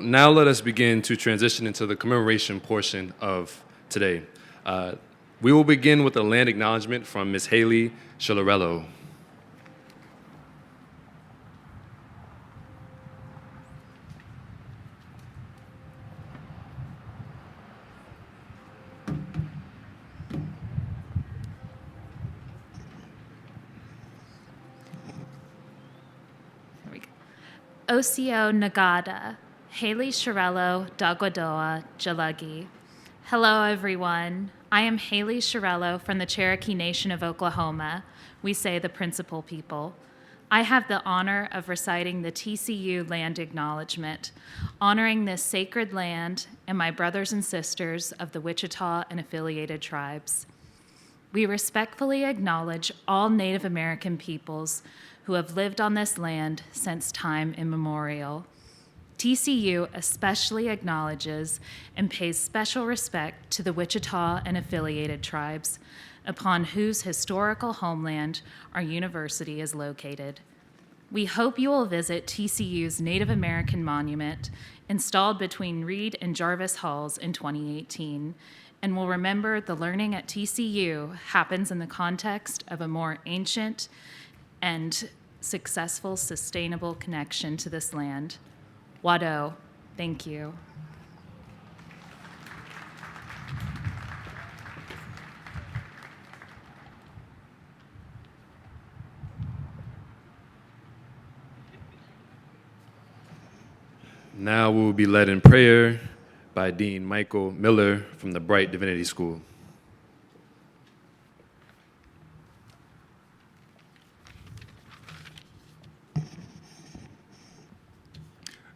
Now let us begin to transition into the commemoration portion of today. We will begin with a land acknowledgement from Ms. Haley Chilarello. Osio Nagada, Haley Chiarello Dagwadoa Jalagi. Hello, everyone. I am Haley Chiarello from the Cherokee Nation of Oklahoma. We say the principal people. I have the honor of reciting the TCU land acknowledgement, honoring this sacred land and my brothers and sisters of the Wichita and affiliated tribes. We respectfully acknowledge all Native American peoples who have lived on this land since time immemorial. TCU especially acknowledges and pays special respect to the Wichita and affiliated tribes, upon whose historical homeland our university is located. We hope you will visit TCU's Native American monument, installed between Reed and Jarvis Halls in 2018, and will remember the learning at TCU happens in the context of a more ancient and successful, sustainable connection to this land. Wado, thank you. Now we will be led in prayer by Dean Michael Miller from the Bright Divinity School.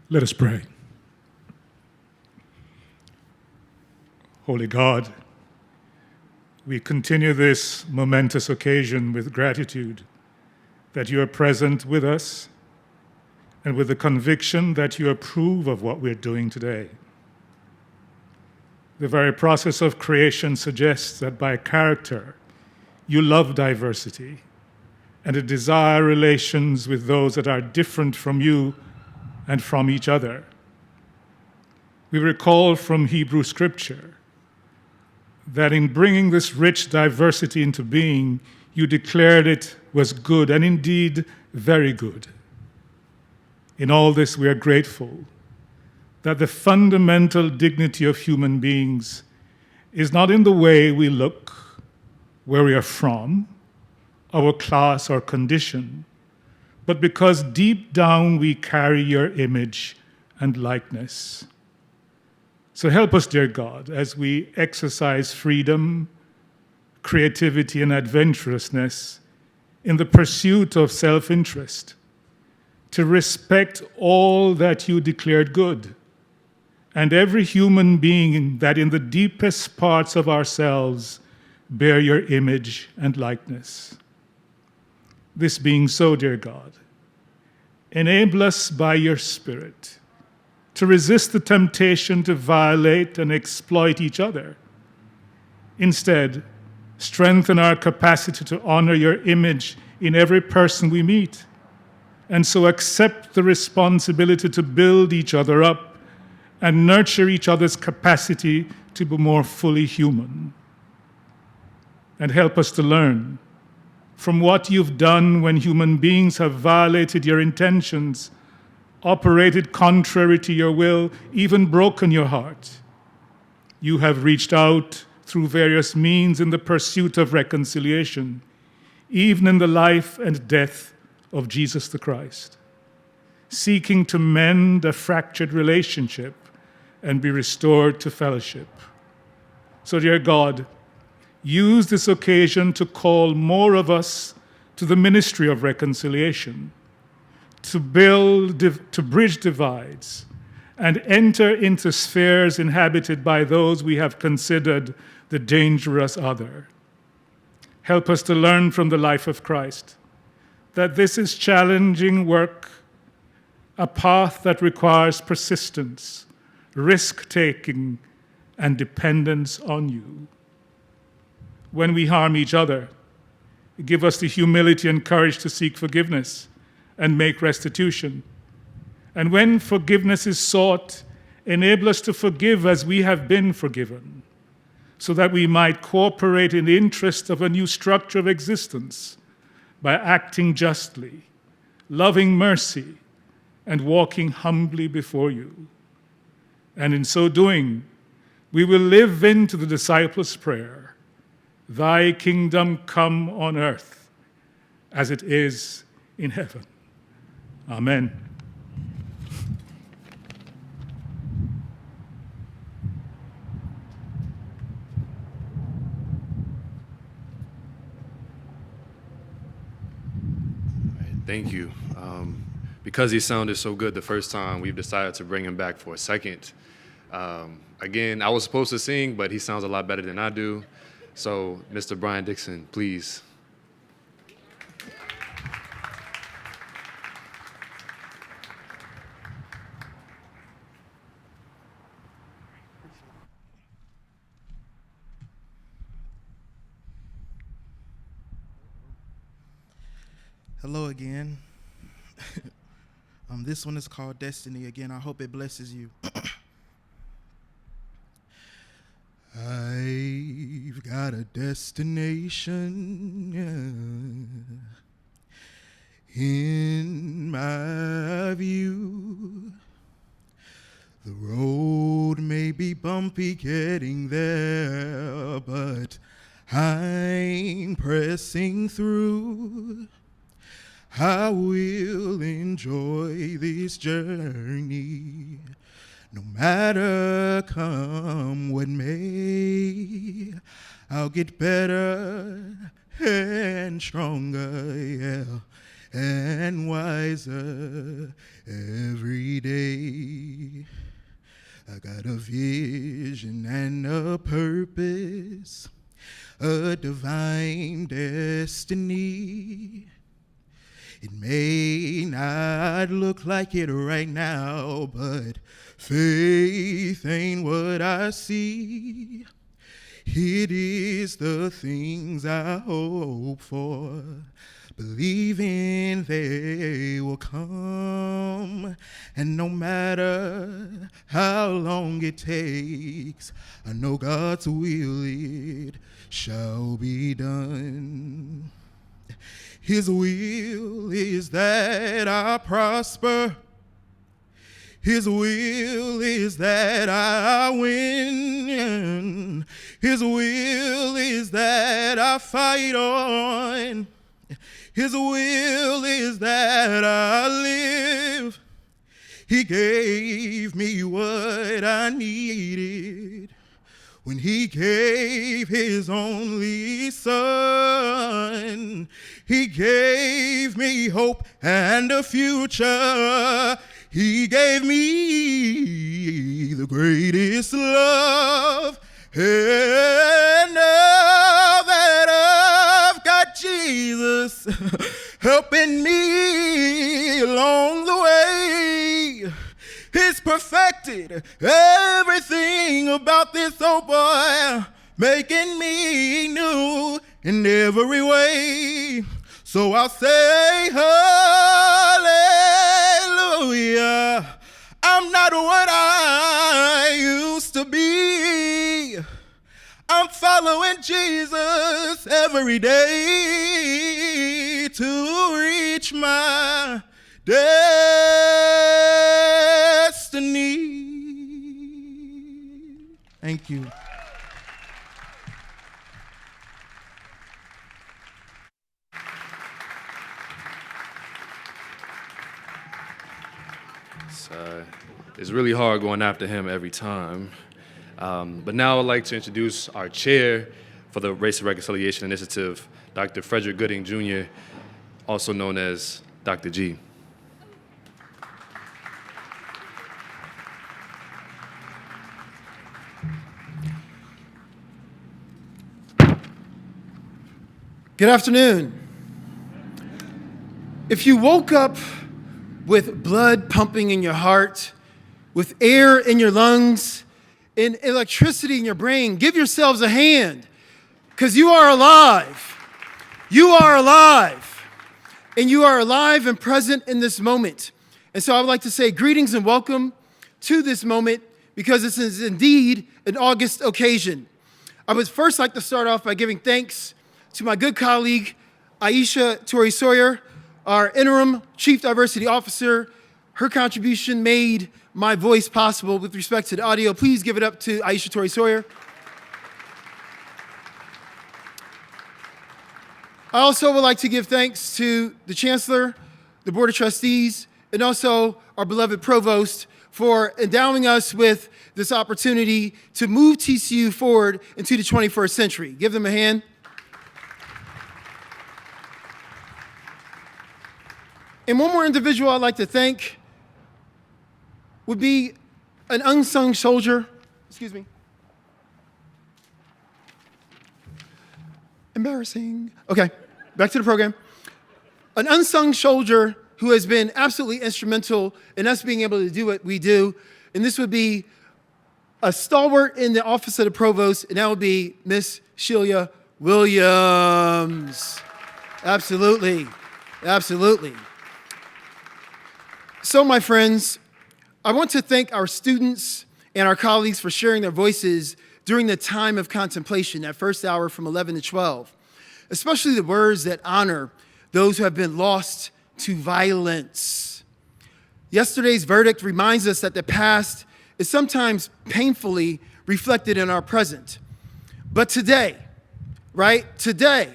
Let us pray. Holy God, we continue this momentous occasion with gratitude that you are present with us and with the conviction that you approve of what we're doing today. The very process of creation suggests that by character, you love diversity and desire relations with those that are different from you and from each other. We recall from Hebrew scripture that in bringing this rich diversity into being, you declared it was good, and indeed very good. In all this, we are grateful that the fundamental dignity of human beings is not in the way we look, where we are from, our class or condition, but because deep down we carry your image and likeness. So help us, dear God, as we exercise freedom, creativity, and adventurousness in the pursuit of self-interest, to respect all that you declared good, and every human being that in the deepest parts of ourselves bear your image and likeness. This being so, dear God, enable us by your Spirit to resist the temptation to violate and exploit each other. Instead, strengthen our capacity to honor your image in every person we meet, and so accept the responsibility to build each other up and nurture each other's capacity to be more fully human. And help us to learn from what you've done when human beings have violated your intentions, operated contrary to your will, even broken your heart. You have reached out through various means in the pursuit of reconciliation, even in the life and death of Jesus the Christ, seeking to mend a fractured relationship and be restored to fellowship. So, dear God, use this occasion to call more of us to the ministry of reconciliation, to bridge divides, and enter into spheres inhabited by those we have considered the dangerous other. Help us to learn from the life of Christ that this is challenging work, a path that requires persistence, risk-taking, and dependence on you. When we harm each other, give us the humility and courage to seek forgiveness and make restitution. And when forgiveness is sought, Enable us to forgive as we have been forgiven, so that we might cooperate in the interest of a new structure of existence by acting justly, loving mercy, and walking humbly before you. And in so doing, we will live into the disciples' prayer, "Thy kingdom come on earth as it is in heaven." Amen. Thank you. Because he sounded so good the first time, we've decided to bring him back for a second. Again, I was supposed to sing, but he sounds a lot better than I do. So, Mr. Brian Dixon, please. Hello again. This one is called Destiny again. I hope it blesses you. I've got a destination in my view. The road may be bumpy getting there, but I'm pressing through. I will enjoy this journey, no matter come what may. I'll get better and stronger, yeah, and wiser every day. I got a vision and a purpose, a divine destiny. It may not look like it right now, but faith ain't what I see. It is the things I hope for, believing they will come. And no matter how long it takes, I know God's will, it shall be done. His will is that I prosper. His will is that I win. His will is that I fight on. His will is that I live. He gave me what I needed when he gave his only son. He gave me hope and a future. He gave me the greatest love. And now that I've got Jesus helping me along the way, he's perfected everything about this old boy, making me new in every way. So I'll say hallelujah. I'm not what I used to be. I'm following Jesus every day to reach my destiny. Thank you. It's really hard going after him every time. But now I'd like to introduce our chair for the Race and Reconciliation Initiative, Dr. Frederick Gooding, Jr., also known as Dr. G. Good afternoon. If you woke up with blood pumping in your heart, with air in your lungs, and electricity in your brain, give yourselves a hand, because you are alive. You are alive. And you are alive and present in this moment. And so I would like to say greetings and welcome to this moment because this is indeed an August occasion. I would first like to start off by giving thanks to my good colleague, Aisha Torrey-Sawyer, our interim Chief Diversity Officer. Her contribution made my voice possible with respect to the audio. Please give it up to Aisha Torrey-Sawyer. I also would like to give thanks to the Chancellor, the Board of Trustees, and also our beloved Provost for endowing us with this opportunity to move TCU forward into the 21st century. Give them a hand. And one more individual I'd like to thank would be an unsung soldier. Excuse me. Embarrassing. Okay, back to the program. An unsung soldier who has been absolutely instrumental in us being able to do what we do. And this would be a stalwart in the office of the provost, and that would be Miss Sheila Williams. Absolutely, absolutely. So, my friends, I want to thank our students and our colleagues for sharing their voices during the time of contemplation, that first hour from 11 to 12, especially the words that honor those who have been lost to violence. Yesterday's verdict reminds us that the past is sometimes painfully reflected in our present. But today, right, today,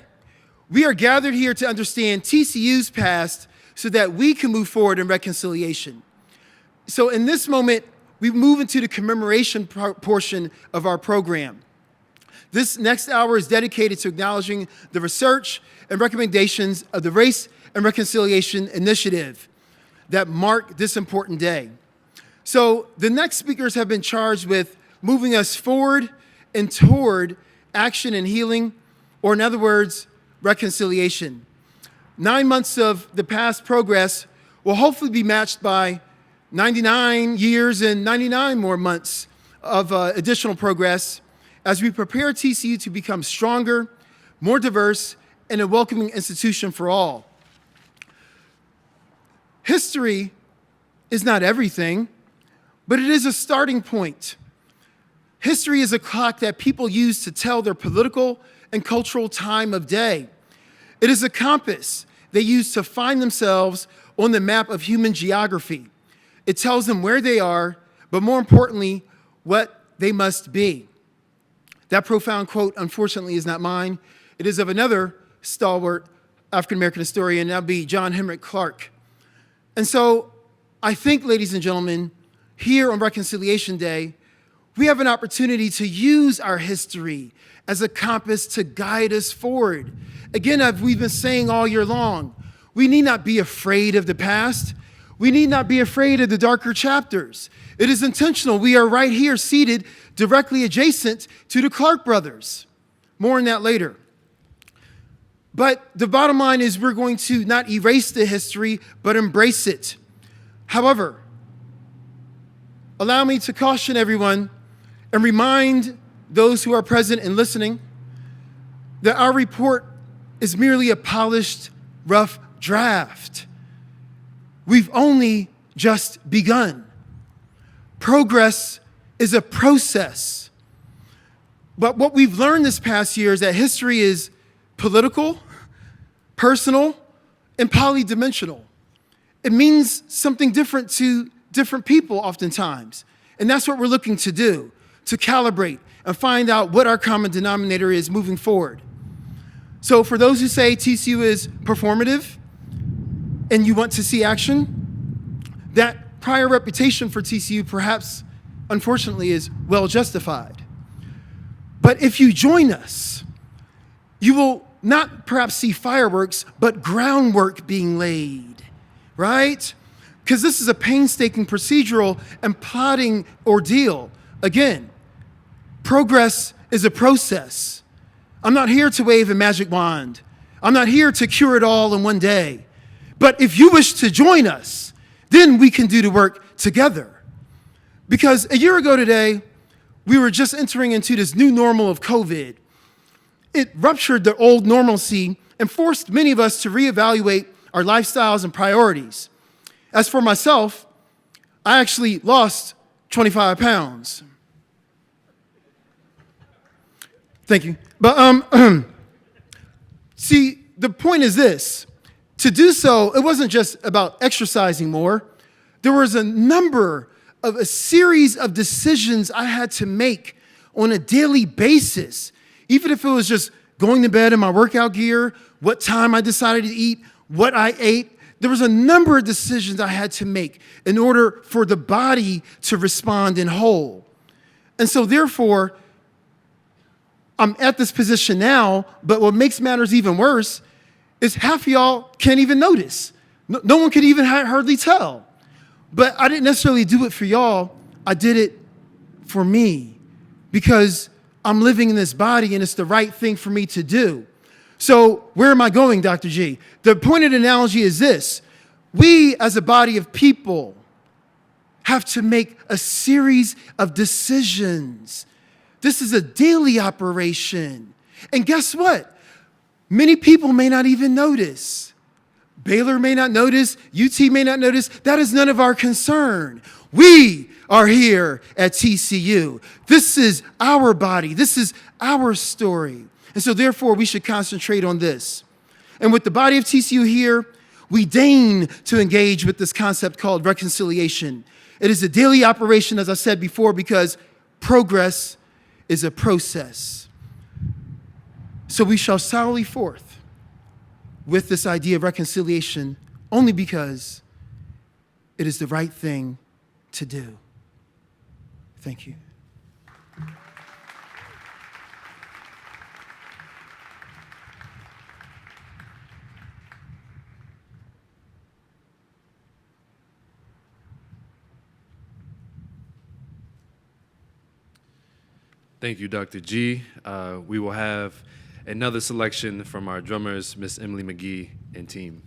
we are gathered here to understand TCU's past so that we can move forward in reconciliation. So in this moment, we move into the commemoration portion of our program. This next hour is dedicated to acknowledging the research and recommendations of the Race and Reconciliation Initiative that mark this important day. So the next speakers have been charged with moving us forward and toward action and healing, or in other words, reconciliation. 9 months of the past progress will hopefully be matched by 99 years and 99 more months of additional progress as we prepare TCU to become stronger, more diverse, and a welcoming institution for all. History is not everything, but it is a starting point. History is a clock that people use to tell their political and cultural time of day. It is a compass they use to find themselves on the map of human geography. It tells them where they are, but more importantly, what they must be. That profound quote, unfortunately, is not mine. It is of another stalwart African-American historian, that would be John Henrik Clarke. And so I think, ladies and gentlemen, here on Reconciliation Day, we have an opportunity to use our history as a compass to guide us forward. Again, as we've been saying all year long, we need not be afraid of the past. We need not be afraid of the darker chapters. It is intentional. We are right here seated directly adjacent to the Clarke brothers. More on that later. But the bottom line is we're going to not erase the history, but embrace it. However, allow me to caution everyone and remind those who are present and listening that our report is merely a polished, rough draft. We've only just begun. Progress is a process. But what we've learned this past year is that history is political, personal, and polydimensional. It means something different to different people oftentimes. And that's what we're looking to do, to calibrate and find out what our common denominator is moving forward. So for those who say TCU is performative and you want to see action, that prior reputation for TCU perhaps, unfortunately, is well justified. But if you join us, you will not perhaps see fireworks, but groundwork being laid, right? Because this is a painstaking procedural and plotting ordeal. Again, progress is a process. I'm not here to wave a magic wand. I'm not here to cure it all in one day. But if you wish to join us, then we can do the work together. Because a year ago today, we were just entering into this new normal of COVID. It ruptured the old normalcy and forced many of us to reevaluate our lifestyles and priorities. As for myself, I actually lost 25 pounds. Thank you. But see, the point is this. To do so, it wasn't just about exercising more. There was a series of decisions I had to make on a daily basis. Even if it was just going to bed in my workout gear, what time I decided to eat, what I ate. There was a number of decisions I had to make in order for the body to respond in whole. And so therefore, I'm at this position now, but what makes matters even worse is half of y'all can't even notice. No one could even hardly tell. But I didn't necessarily do it for y'all. I did it for me because I'm living in this body and it's the right thing for me to do. So where am I going, Dr. G? The pointed analogy is this. We as a body of people have to make a series of decisions. This is a daily operation. And guess what? Many people may not even notice. Baylor may not notice. UT may not notice. That is none of our concern. We are here at TCU. This is our body. This is our story. And so therefore, we should concentrate on this. And with the body of TCU here, we deign to engage with this concept called reconciliation. It is a daily operation, as I said before, because progress is a process. So we shall sally forth with this idea of reconciliation only because it is the right thing to do. Thank you. Thank you, Dr. G. We will have another selection from our drummers, Miss Emily McGee and team.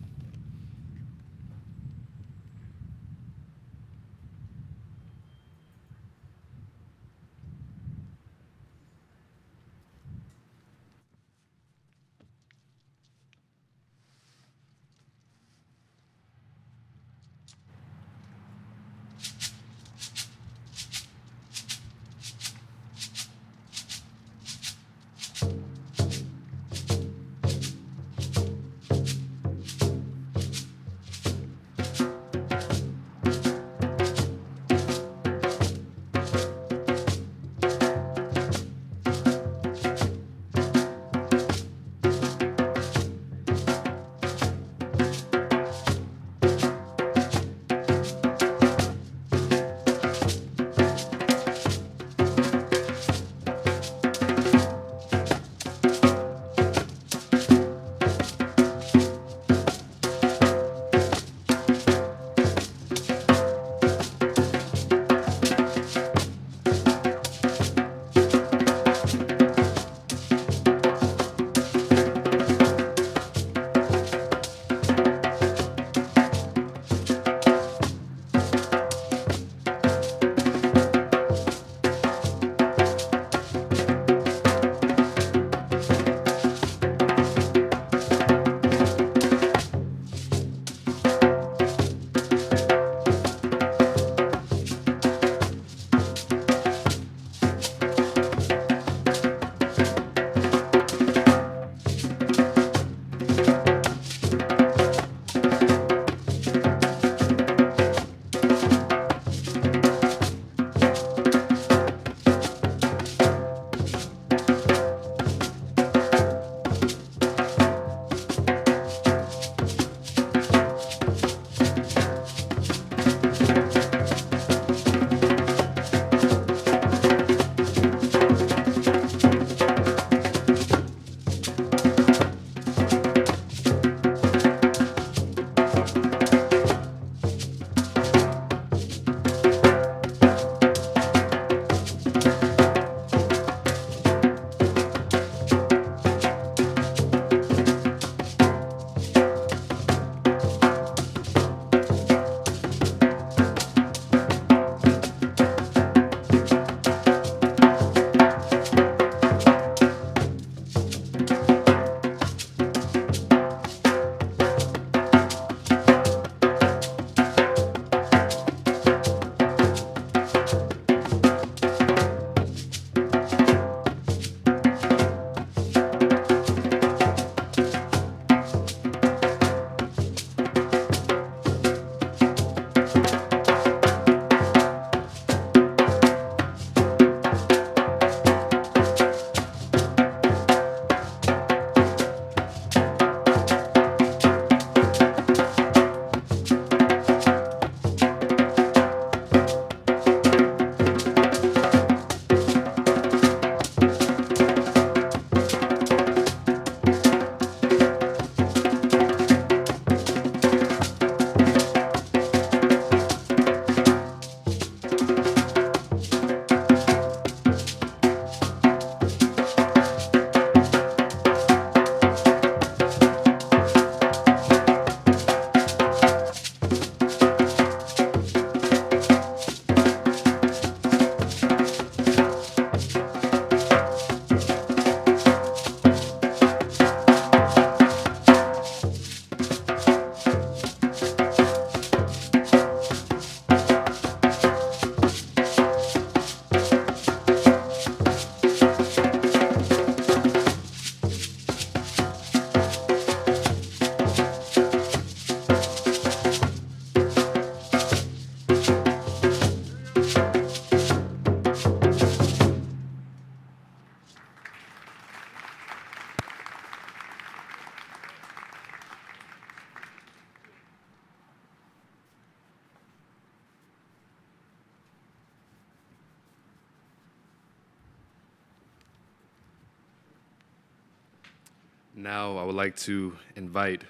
Now I would like to invite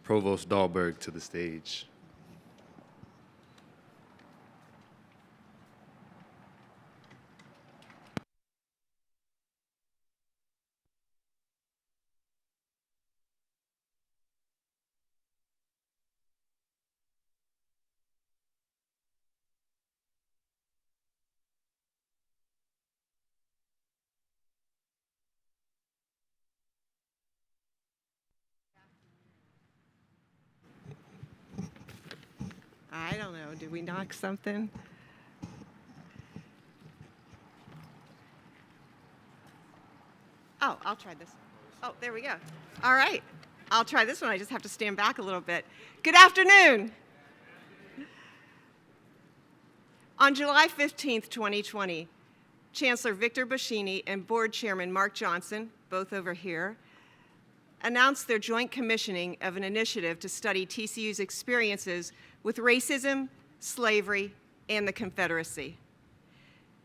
Provost Dahlberg to the stage. I don't know. Did we knock something? Oh, I'll try this. Oh, there we go. All right. I'll try this one. I just have to stand back a little bit. Good afternoon. On July 15th, 2020, Chancellor Victor Boschini and Board Chairman Mark Johnson, both over here, announced their joint commissioning of an initiative to study TCU's experiences with racism, slavery, and the Confederacy.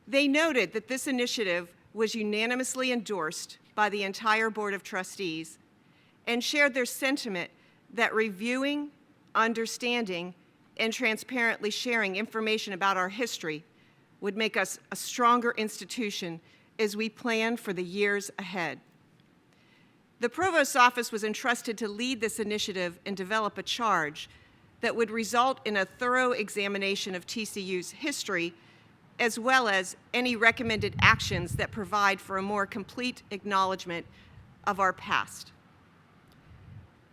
They noted that this initiative was unanimously endorsed by the entire Board of Trustees and shared their sentiment that reviewing, understanding, and transparently sharing information about our history would make us a stronger institution as we plan for the years ahead. The Provost's office was entrusted to lead this initiative and develop a charge that would result in a thorough examination of TCU's history, as well as any recommended actions that provide for a more complete acknowledgement of our past.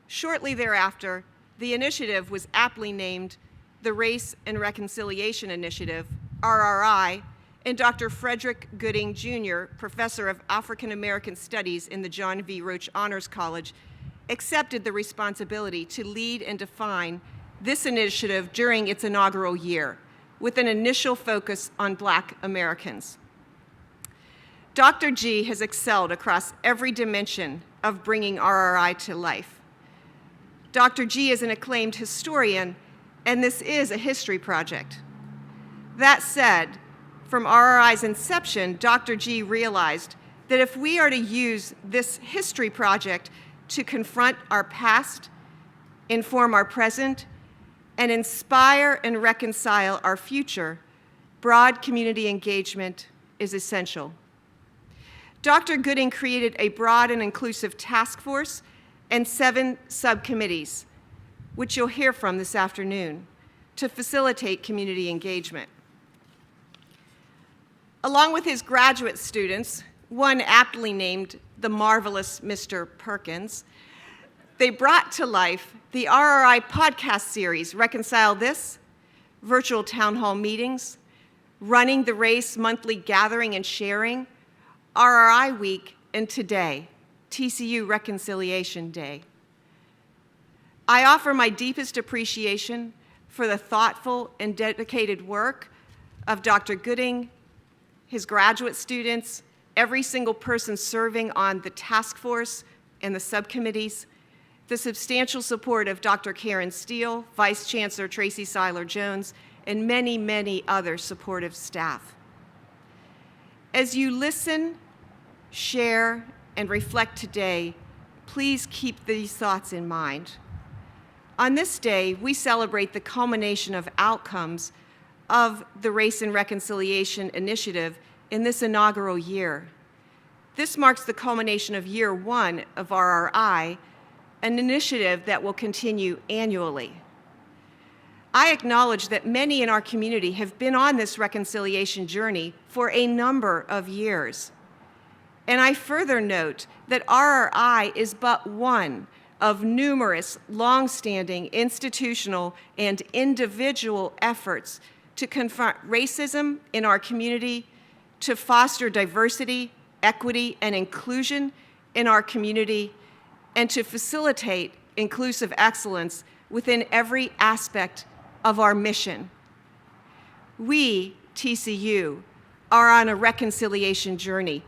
Shortly thereafter, the initiative was aptly named the Race and Reconciliation Initiative, RRI, and Dr. Frederick Gooding, Jr., Professor of African American Studies in the John V. Roach Honors College, accepted the responsibility to lead and define this initiative during its inaugural year, with an initial focus on Black Americans. Dr. G has excelled across every dimension of bringing RRI to life. Dr. G is an acclaimed historian, and this is a history project. That said, from RRI's inception, Dr. G realized that if we are to use this history project to confront our past, inform our present, and inspire and reconcile our future, broad community engagement is essential. Dr. Gooding created a broad and inclusive task force and 7 subcommittees, which you'll hear from this afternoon, to facilitate community engagement. Along with his graduate students, one aptly named the marvelous Mr. Perkins, they brought to life the RRI podcast series, Reconcile This, virtual town hall meetings, Running the Race monthly gathering and sharing, RRI Week, and today, TCU Reconciliation Day. I offer my deepest appreciation for the thoughtful and dedicated work of Dr. Gooding, his graduate students, every single person serving on the task force and the subcommittees, the substantial support of Dr. Karen Steele, Vice Chancellor Tracy Seiler-Jones, and many, many other supportive staff. As you listen, share, and reflect today, please keep these thoughts in mind. On this day, we celebrate the culmination of outcomes of the Race and Reconciliation Initiative in this inaugural year. This marks the culmination of year 1 of RRI, an initiative that will continue annually. I acknowledge that many in our community have been on this reconciliation journey for a number of years. And I further note that RRI is but one of numerous long-standing institutional and individual efforts to confront racism in our community, to foster diversity, equity, and inclusion in our community, and to facilitate inclusive excellence within every aspect of our mission. We, TCU, are on a reconciliation journey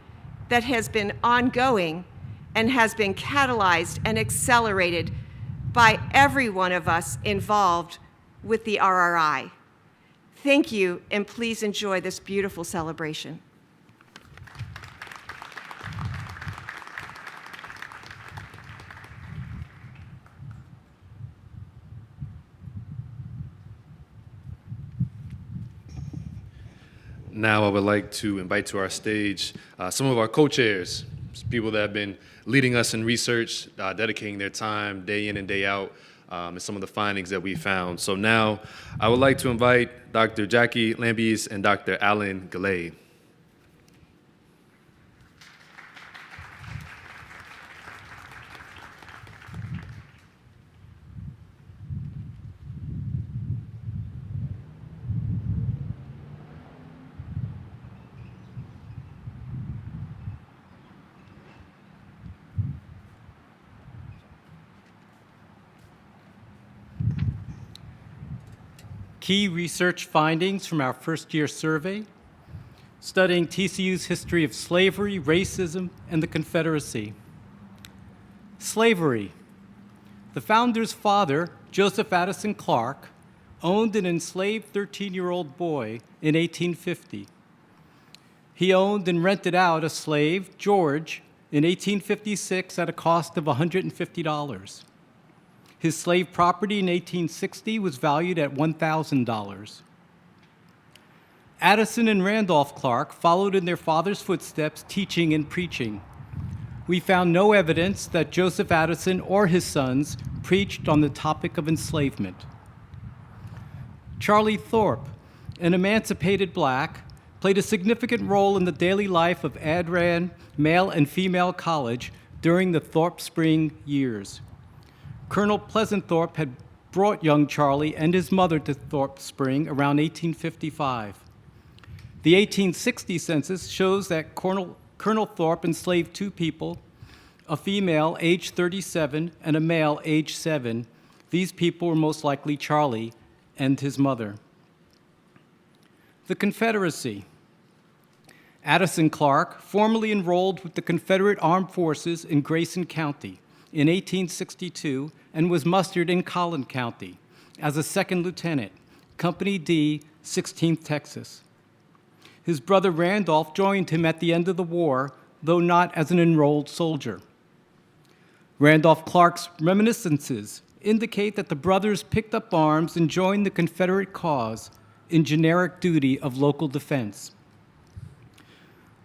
that has been ongoing and has been catalyzed and accelerated by every one of us involved with the RRI. Thank you, and please enjoy this beautiful celebration. now I would like to invite to our stage some of our co-chairs, people that have been leading us in research, dedicating their time day in and day out, and some of the findings that we found. So now I would like to invite Dr. Jackie Lambies and Dr. Alan Galley. Key research findings from our first-year survey, studying TCU's history of slavery, racism, and the Confederacy. Slavery. The founder's father, Joseph Addison Clark, owned an enslaved 13-year-old boy in 1850. He owned and rented out a slave, George, in 1856 at a cost of $150. His slave property in 1860 was valued at $1,000. Addison and Randolph Clark followed in their father's footsteps, teaching and preaching. We found no evidence that Joseph Addison or his sons preached on the topic of enslavement. Charlie Thorpe, an emancipated black, played a significant role in the daily life of Adran Male and Female College during the Thorpe Spring years. Colonel Pleasant Thorpe had brought young Charlie and his mother to Thorpe Spring around 1855. The 1860 census shows that Colonel Thorpe enslaved 2 people, a female age 37 and a male age 7. These people were most likely Charlie and his mother. The Confederacy. Addison Clark formally enrolled with the Confederate Armed Forces in Grayson County in 1862 and was mustered in Collin County as a second lieutenant, Company D, 16th Texas. His brother Randolph joined him at the end of the war, though not as an enrolled soldier. Randolph Clark's reminiscences indicate that the brothers picked up arms and joined the Confederate cause in generic duty of local defense.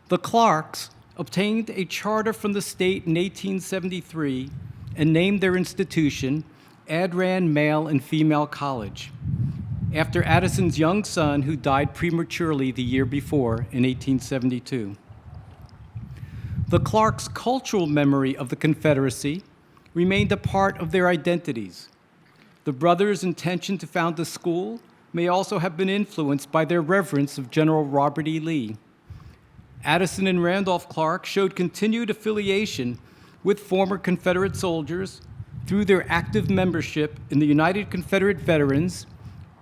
The Clarks obtained a charter from the state in 1873 and named their institution Adran Male and Female College, after Addison's young son who died prematurely the year before in 1872. The Clarks' cultural memory of the Confederacy remained a part of their identities. The brothers' intention to found a school may also have been influenced by their reverence of General Robert E. Lee. Addison and Randolph Clark showed continued affiliation with former Confederate soldiers through their active membership in the United Confederate Veterans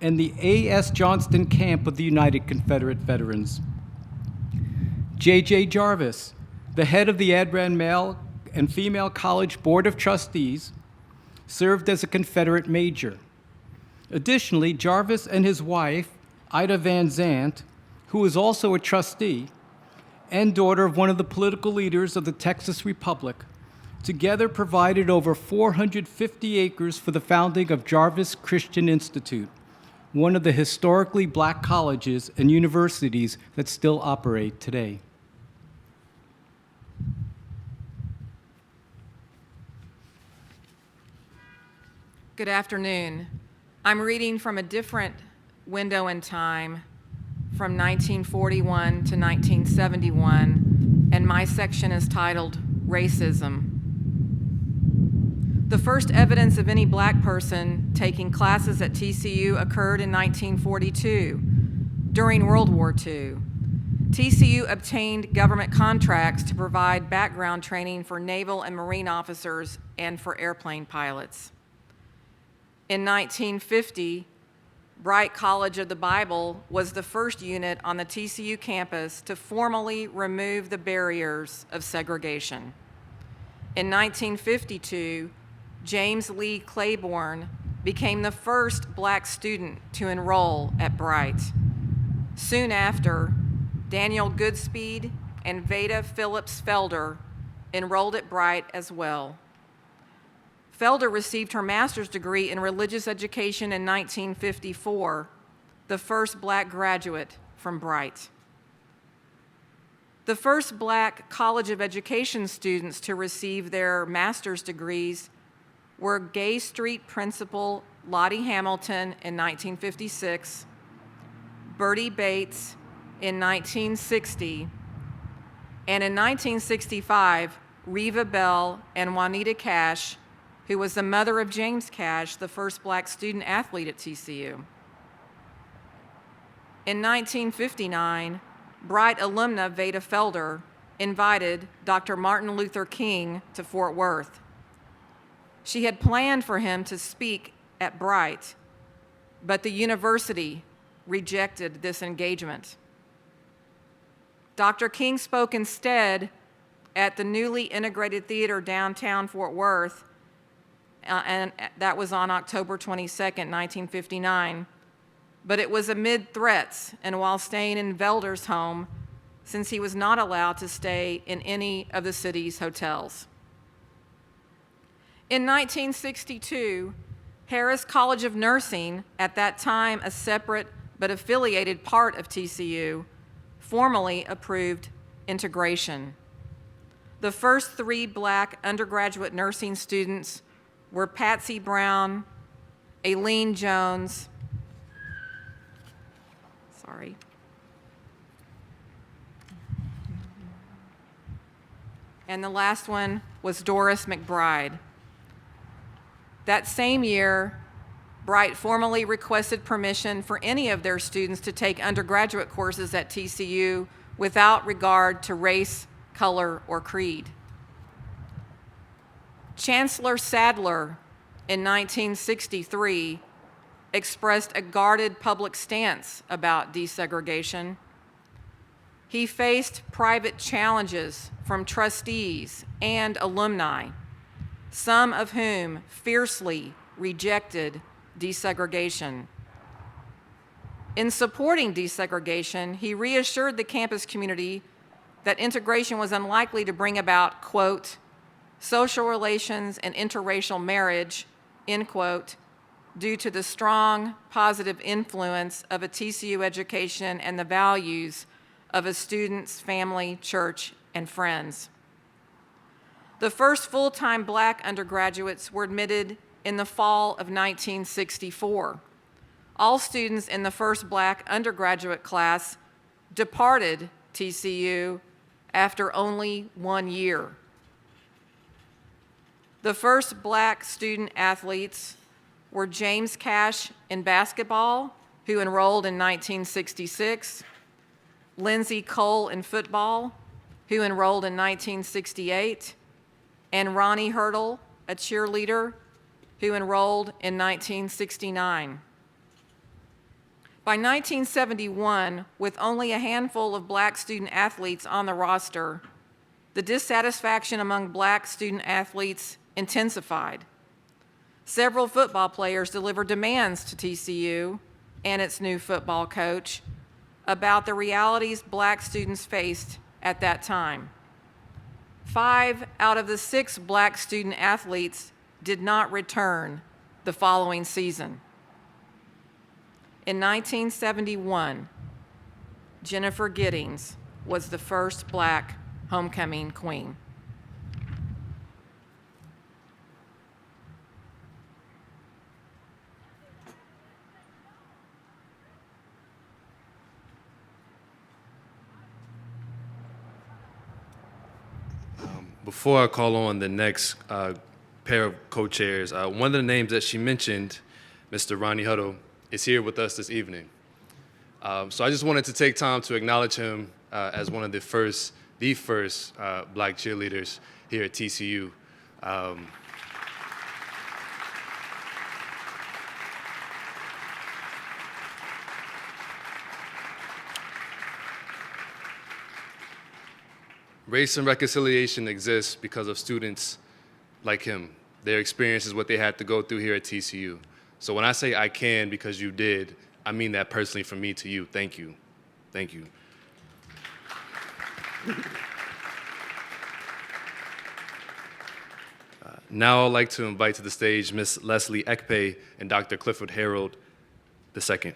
and the A.S. Johnston Camp of the United Confederate Veterans. J.J. Jarvis, the head of the Adran Male and Female College Board of Trustees, served as a Confederate major. Additionally, Jarvis and his wife, Ida Van Zandt, who was also a trustee, and daughter of one of the political leaders of the Texas Republic, together provided over 450 acres for the founding of Jarvis Christian Institute, one of the historically black colleges and universities that still operate today. Good afternoon. I'm reading from a different window in time, from 1941 to 1971, and my section is titled Racism. The first evidence of any black person taking classes at TCU occurred in 1942, during World War II. TCU obtained government contracts to provide background training for naval and marine officers and for airplane pilots. In 1950, Bright College of the Bible was the first unit on the TCU campus to formally remove the barriers of segregation. In 1952, James Lee Claiborne became the first black student to enroll at Bright. Soon after, Daniel Goodspeed and Veda Phillips Felder enrolled at Bright as well. Felder received her master's degree in religious education in 1954, the first black graduate from Bright. The first Black College of Education students to receive their master's degrees were Gay Street Principal Lottie Hamilton in 1956, Bertie Bates in 1960, and in 1965, Reva Bell and Juanita Cash, who was the mother of James Cash, the first Black student athlete at TCU. In 1959, Bright alumna Veda Felder invited Dr. Martin Luther King to Fort Worth. She had planned for him to speak at Bright, but the university rejected this engagement. Dr. King spoke instead at the newly integrated theater downtown Fort Worth, and that was on October 22nd, 1959. But it was amid threats and while staying in Velder's home, since he was not allowed to stay in any of the city's hotels. In 1962, Harris College of Nursing, at that time a separate but affiliated part of TCU, formally approved integration. The first 3 Black undergraduate nursing students were Patsy Brown, Aileen Jones, and the last one was Doris McBride. That same year, Bright formally requested permission for any of their students to take undergraduate courses at TCU without regard to race, color, or creed. Chancellor Sadler, in 1963, expressed a guarded public stance about desegregation. He faced private challenges from trustees and alumni, some of whom fiercely rejected desegregation. In supporting desegregation, he reassured the campus community that integration was unlikely to bring about, quote, social relations and interracial marriage, end quote, due to the strong positive influence of a TCU education and the values of a student's family, church, and friends. The first full-time Black undergraduates were admitted in the fall of 1964. All students in the first Black undergraduate class departed TCU after only 1 year. The first Black student athletes were James Cash in basketball, who enrolled in 1966, Lindsay Cole in football, who enrolled in 1968, and Ronnie Huddle, a cheerleader, who enrolled in 1969. By 1971, with only a handful of Black student athletes on the roster, the dissatisfaction among Black student athletes intensified. Several football players delivered demands to TCU and its new football coach about the realities Black students faced at that time. 5 out of the 6 Black student athletes did not return the following season. In 1971, Jennifer Giddings was the first Black homecoming queen. Before I call on the next pair of co-chairs, one of the names that she mentioned, Mr. Ronnie Huddle, is here with us this evening. So I just wanted to take time to acknowledge him as one of the first Black cheerleaders here at TCU. Race and reconciliation exists because of students like him. Their experience is what they had to go through here at TCU. So when I say I can because you did, I mean that personally from me to you. Thank you. Thank you. Now I'd like to invite to the stage Ms. Leslie Ekpe and Dr. Clifford Harold II.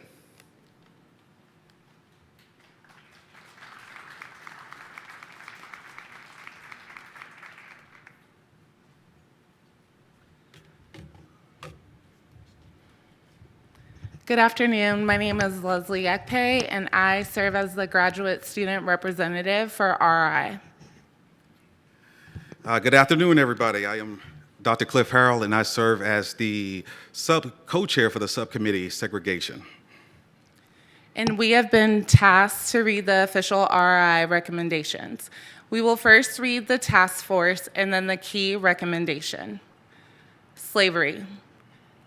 Good afternoon. My name is Leslie Ekpe, and I serve as the graduate student representative for RI. Good afternoon, everybody. I am Dr. Cliff Harrell, and I serve as the co-chair for the subcommittee segregation. And we have been tasked to read the official RI recommendations. We will first read the task force and then the key recommendation. Slavery.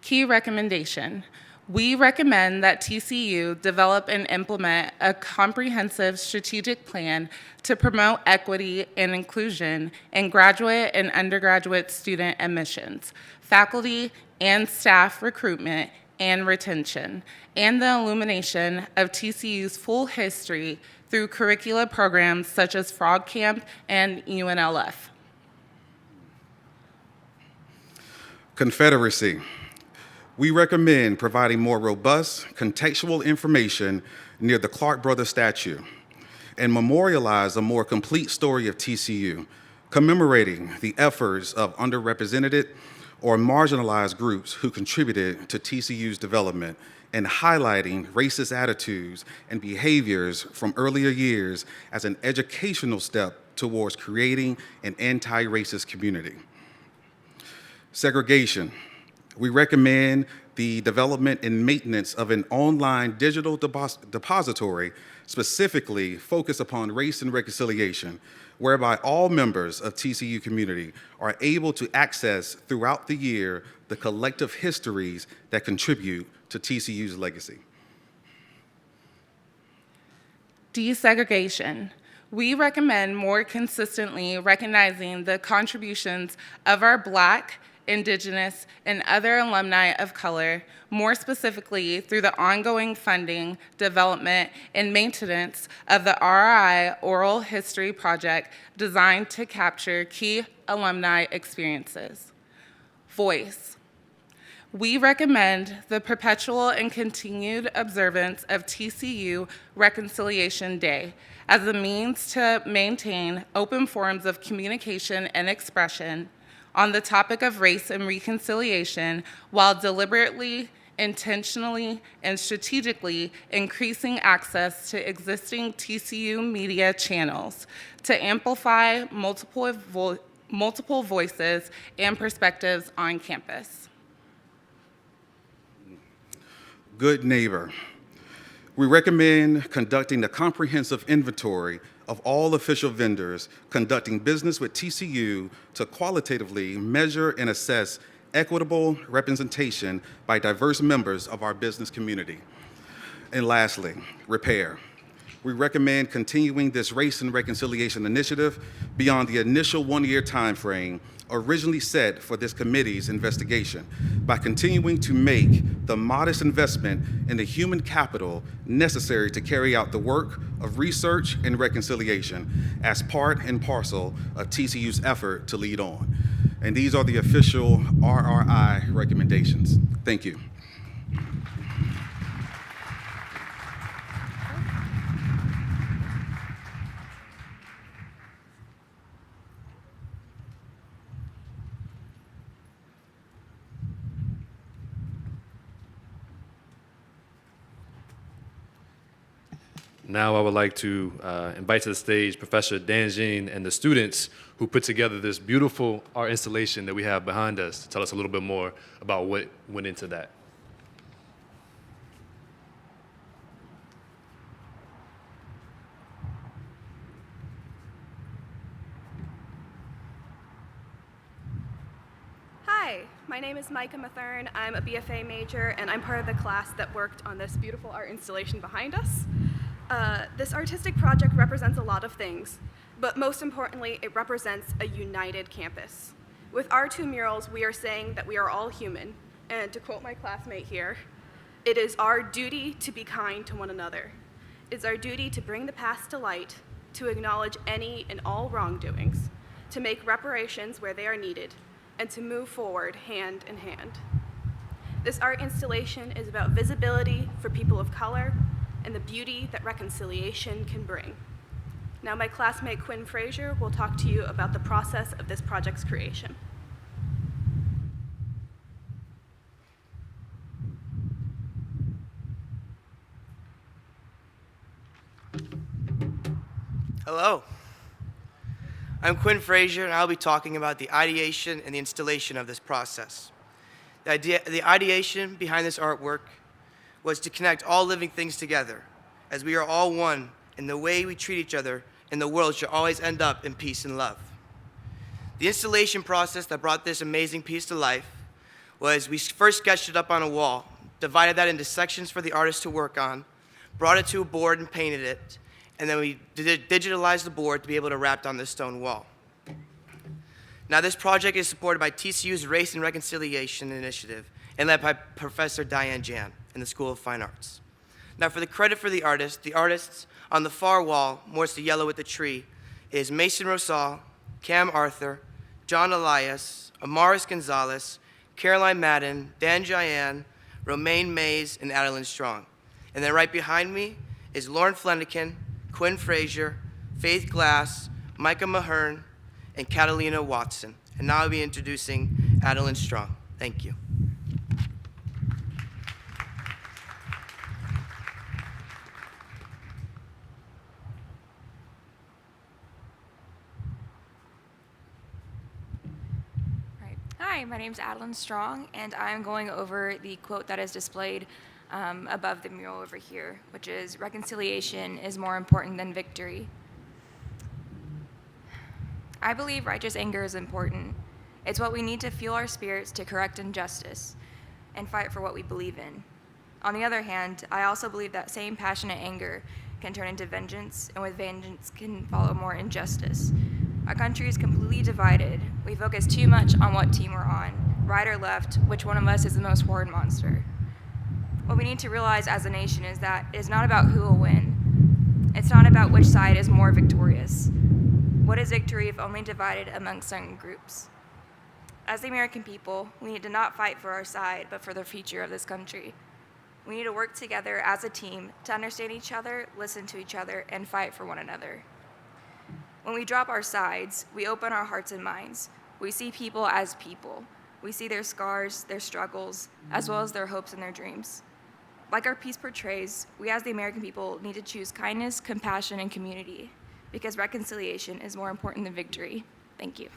Key recommendation. We recommend that TCU develop and implement a comprehensive strategic plan to promote equity and inclusion in graduate and undergraduate student admissions, faculty and staff recruitment and retention, and the illumination of TCU's full history through curricula programs such as Frog Camp and UNLF. Confederacy. We recommend providing more robust, contextual information near the Clark Brothers statue and memorialize a more complete story of TCU, commemorating the efforts of underrepresented or marginalized groups who contributed to TCU's development and highlighting racist attitudes and behaviors from earlier years as an educational step towards creating an anti-racist community. Segregation. We recommend the development and maintenance of an online digital depository specifically focused upon race and reconciliation, whereby all members of TCU community are able to access throughout the year the collective histories that contribute to TCU's legacy. Desegregation. We recommend more consistently recognizing the contributions of our Black, Indigenous, and other alumni of color, more specifically through the ongoing funding, development, and maintenance of the RI Oral History Project designed to capture key alumni experiences. Voice. We recommend the perpetual and continued observance of TCU Reconciliation Day as a means to maintain open forums of communication and expression on the topic of race and reconciliation while deliberately, intentionally, and strategically increasing access to existing TCU media channels to amplify multiple voices and perspectives on campus. Good neighbor. We recommend conducting a comprehensive inventory of all official vendors conducting business with TCU to qualitatively measure and assess equitable representation by diverse members of our business community. And lastly, repair. We recommend continuing this race and reconciliation initiative beyond the initial one-year time frame originally set for this committee's investigation by continuing to make the modest investment in the human capital necessary to carry out the work of research and reconciliation as part and parcel of TCU's effort to lead on. And these are the official RRI recommendations. Thank you. Now I would like to invite to the stage Professor Dan Jean and the students who put together this beautiful art installation that we have behind us to tell us a little bit more about what went into that. Hi, my name is Micah Mathern. I'm a BFA major, and I'm part of the class that worked on this beautiful art installation behind us. This artistic project represents a lot of things, but most importantly, it represents a united campus. With our two murals, we are saying that we are all human, and to quote my classmate here, it is our duty to be kind to one another. It's our duty to bring the past to light, to acknowledge any and all wrongdoings, to make reparations where they are needed, and to move forward hand in hand. This art installation is about visibility for people of color and the beauty that reconciliation can bring. Now my classmate Quinn Frazier will talk to you about the process of this project's creation. Hello. I'm Quinn Frazier, and I'll be talking about the ideation and the installation of this process. The ideation behind this artwork was to connect all living things together, as we are all one, and the way we treat each other in the world should always end up in peace and love. The installation process that brought this amazing piece to life was we first sketched it up on a wall, divided that into sections for the artist to work on, brought it to a board and painted it, and then we digitalized the board to be able to wrap it on this stone wall. Now, this project is supported by TCU's Race and Reconciliation Initiative and led by Professor Diane Jan in the School of Fine Arts. Now, for the credit for the artists on the far wall, more to the yellow with the tree, is Mason Rosal, Cam Arthur, John Elias, Amaris Gonzalez, Caroline Madden, Dan Jayan, Romaine Mays, and Adeline Strong. And then right behind me is Lauren Flanagan, Quinn Frazier, Faith Glass, Micah Mahern, and Catalina Watson. And now I'll be introducing Adeline Strong. Thank you. Hi, my name is Adeline Strong, and I'm going over the quote that is displayed above the mural over here, which is, "Reconciliation is more important than victory." I believe righteous anger is important. It's what we need to fuel our spirits to correct injustice and fight for what we believe in. On the other hand, I also believe that same passionate anger can turn into vengeance, and with vengeance can follow more injustice. Our country is completely divided. We focus too much on what team we're on, right or left, which one of us is the most horrid monster. What we need to realize as a nation is that it is not about who will win. It's not about which side is more victorious. What is victory if only divided among certain groups? As the American people, we need to not fight for our side, but for the future of this country. We need to work together as a team to understand each other, listen to each other, and fight for one another. When we drop our sides, we open our hearts and minds. We see people as people. We see their scars, their struggles, as well as their hopes and their dreams. Like our piece portrays, we as the American people need to choose kindness, compassion, and community, because reconciliation is more important than victory. Thank you.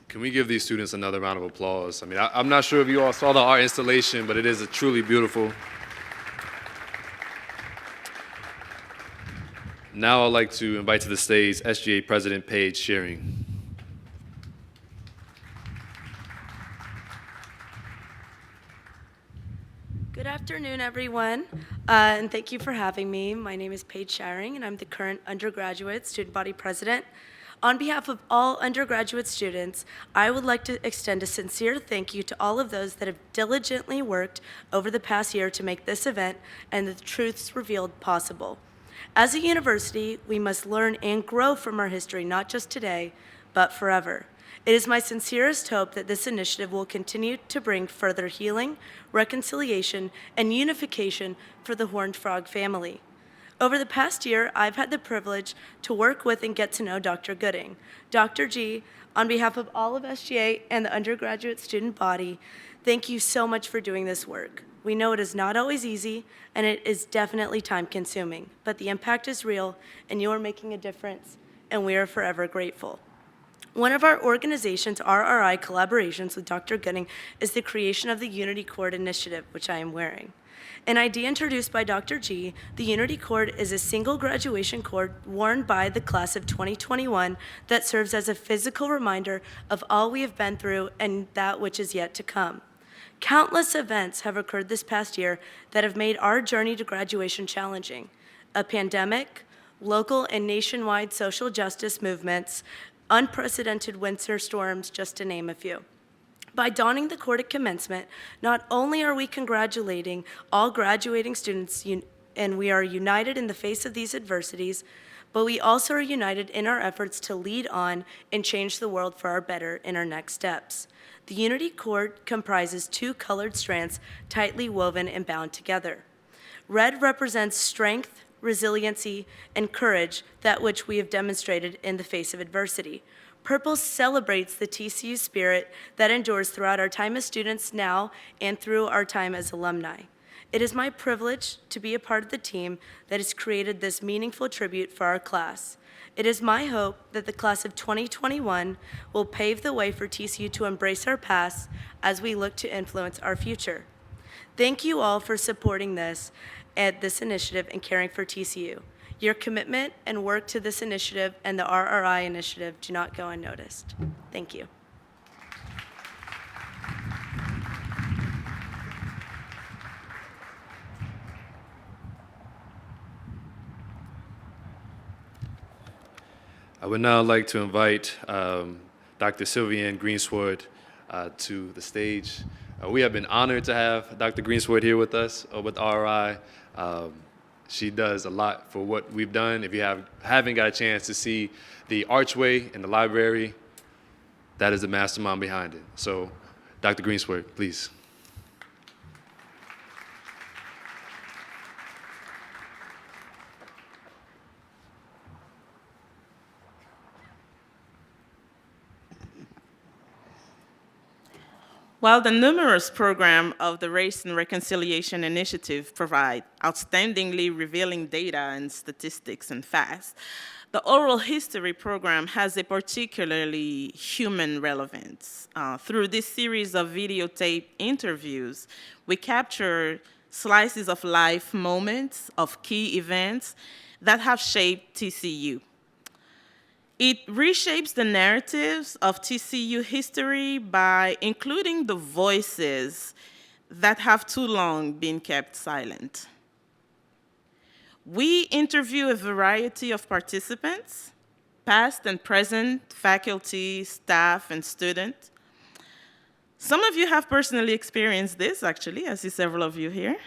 Can we give these students another round of applause? I mean, I'm not sure if you all saw the art installation, but it is truly beautiful. Now I'd like to invite to the stage SGA President Paige Shearing. Good afternoon, everyone, and thank you for having me. My name is Paige Shearing, and I'm the current undergraduate student body president. On behalf of all undergraduate students, I would like to extend a sincere thank you to all of those that have diligently worked over the past year to make this event and the truths revealed possible. As a university, we must learn and grow from our history, not just today, but forever. It is my sincerest hope that this initiative will continue to bring further healing, reconciliation, and unification for the Horned Frog family. Over the past year, I've had the privilege to work with and get to know Dr. Gooding. Dr. G, on behalf of all of SGA and the undergraduate student body, thank you so much for doing this work. We know it is not always easy, and it is definitely time-consuming, but the impact is real, and you are making a difference, and we are forever grateful. One of our organization's RRI collaborations with Dr. Gooding is the creation of the Unity Cord Initiative, which I am wearing. An idea introduced by Dr. G, the Unity Cord is a single graduation cord worn by the class of 2021 that serves as a physical reminder of all we have been through and that which is yet to come. Countless events have occurred this past year that have made our journey to graduation challenging. A pandemic, local and nationwide social justice movements, unprecedented winter storms, just to name a few. By donning the cord at commencement, not only are we congratulating all graduating students and we are united in the face of these adversities, but we also are united in our efforts to lead on and change the world for our better in our next steps. The Unity Cord comprises two colored strands tightly woven and bound together. Red represents strength, resiliency, and courage, that which we have demonstrated in the face of adversity. Purple celebrates the TCU spirit that endures throughout our time as students now and through our time as alumni. It is my privilege to be a part of the team that has created this meaningful tribute for our class. It is my hope that the class of 2021 will pave the way for TCU to embrace our past as we look to influence our future. Thank you all for supporting this initiative and caring for TCU. Your commitment and work to this initiative and the RRI initiative do not go unnoticed. Thank you. I would now like to invite Dr. Sylvian Greensward to the stage. We have been honored to have Dr. Greensward here with us with RI. She does a lot for what we've done. If you haven't got a chance to see the archway in the library, that is the mastermind behind it. So, Dr. Greensward, please. While the numerous programs of the Race and Reconciliation Initiative provide outstandingly revealing data and statistics and facts, the oral history program has a particularly human relevance. Through this series of videotape interviews, we capture slices of life moments of key events that have shaped TCU. It reshapes the narratives of TCU history by including the voices that have too long been kept silent. We interview a variety of participants, past and present, faculty, staff, and students. Some of you have personally experienced this, actually. I see several of you here.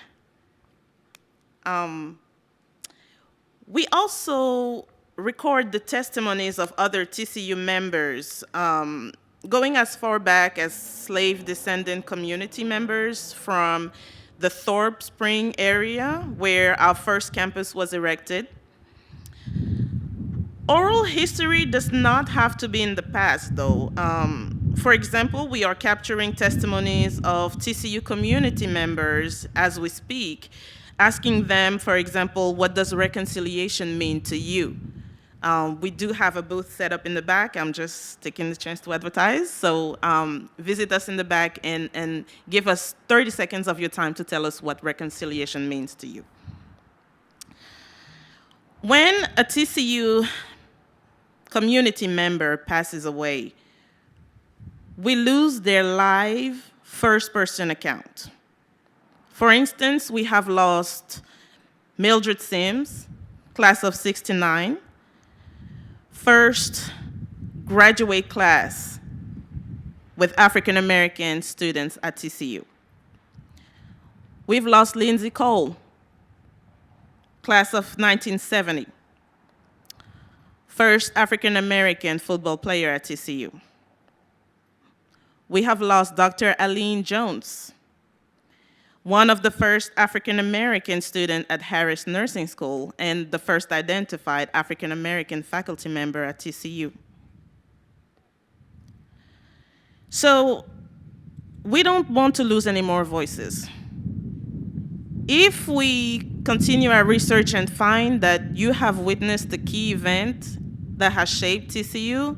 We also record the testimonies of other TCU members, going as far back as slave descendant community members from the Thorpe Spring area where our first campus was erected. Oral history does not have to be in the past, though. For example, we are capturing testimonies of TCU community members as we speak, asking them, for example, what does reconciliation mean to you? We do have a booth set up in the back. I'm just taking the chance to advertise. So visit us in the back and give us 30 seconds of your time to tell us what reconciliation means to you. When a TCU community member passes away, we lose their live first-person account. For instance, we have lost Mildred Sims, class of '69, first graduate class with African American students at TCU. We've lost Lindsay Cole, class of 1970, first African American football player at TCU. We have lost Dr. Aline Jones, one of the first African American students at Harris Nursing School and the first identified African American faculty member at TCU. So we don't want to lose any more voices. If we continue our research and find that you have witnessed the key event that has shaped TCU,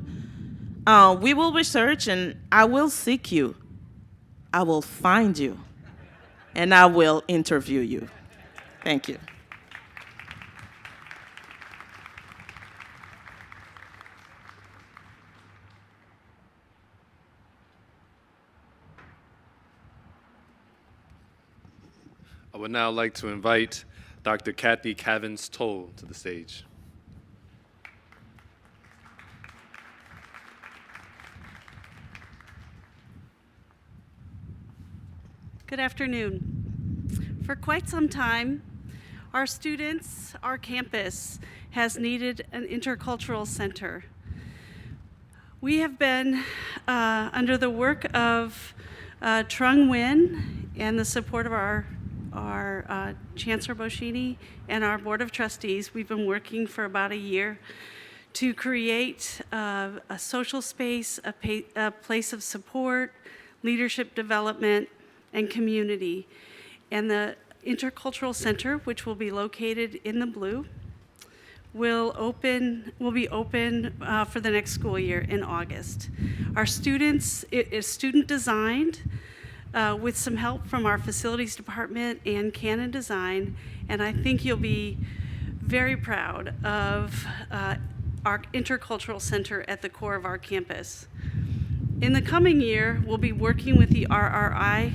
we will research and I will seek you. I will find you. And I will interview you. Thank you. I would now like to invite Dr. Kathy Cavins-Toll to the stage. Good afternoon. For quite some time, our students, our campus, has needed an intercultural center. We have been under the work of Trung Nguyen and the support of our Chancellor Boschini and our Board of Trustees. We've been working for about a year to create a social space, a place of support, leadership development, and community. And the Intercultural Center, which will be located in the blue, will be open for the next school year in August. Our students, it is student designed with some help from our facilities department and Canon Design, and I think you'll be very proud of our Intercultural Center at the core of our campus. In the coming year, we'll be working with the RRI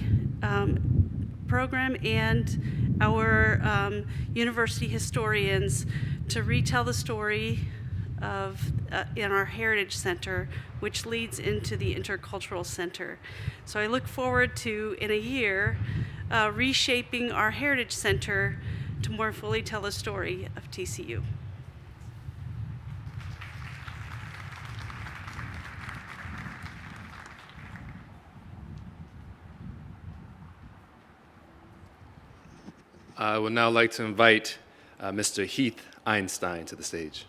program and our university historians to retell the story of in our Heritage Center, which leads into the Intercultural Center. So I look forward to, in a year, reshaping our Heritage Center to more fully tell the story of TCU. I would now like to invite Mr. Heath Einstein to the stage.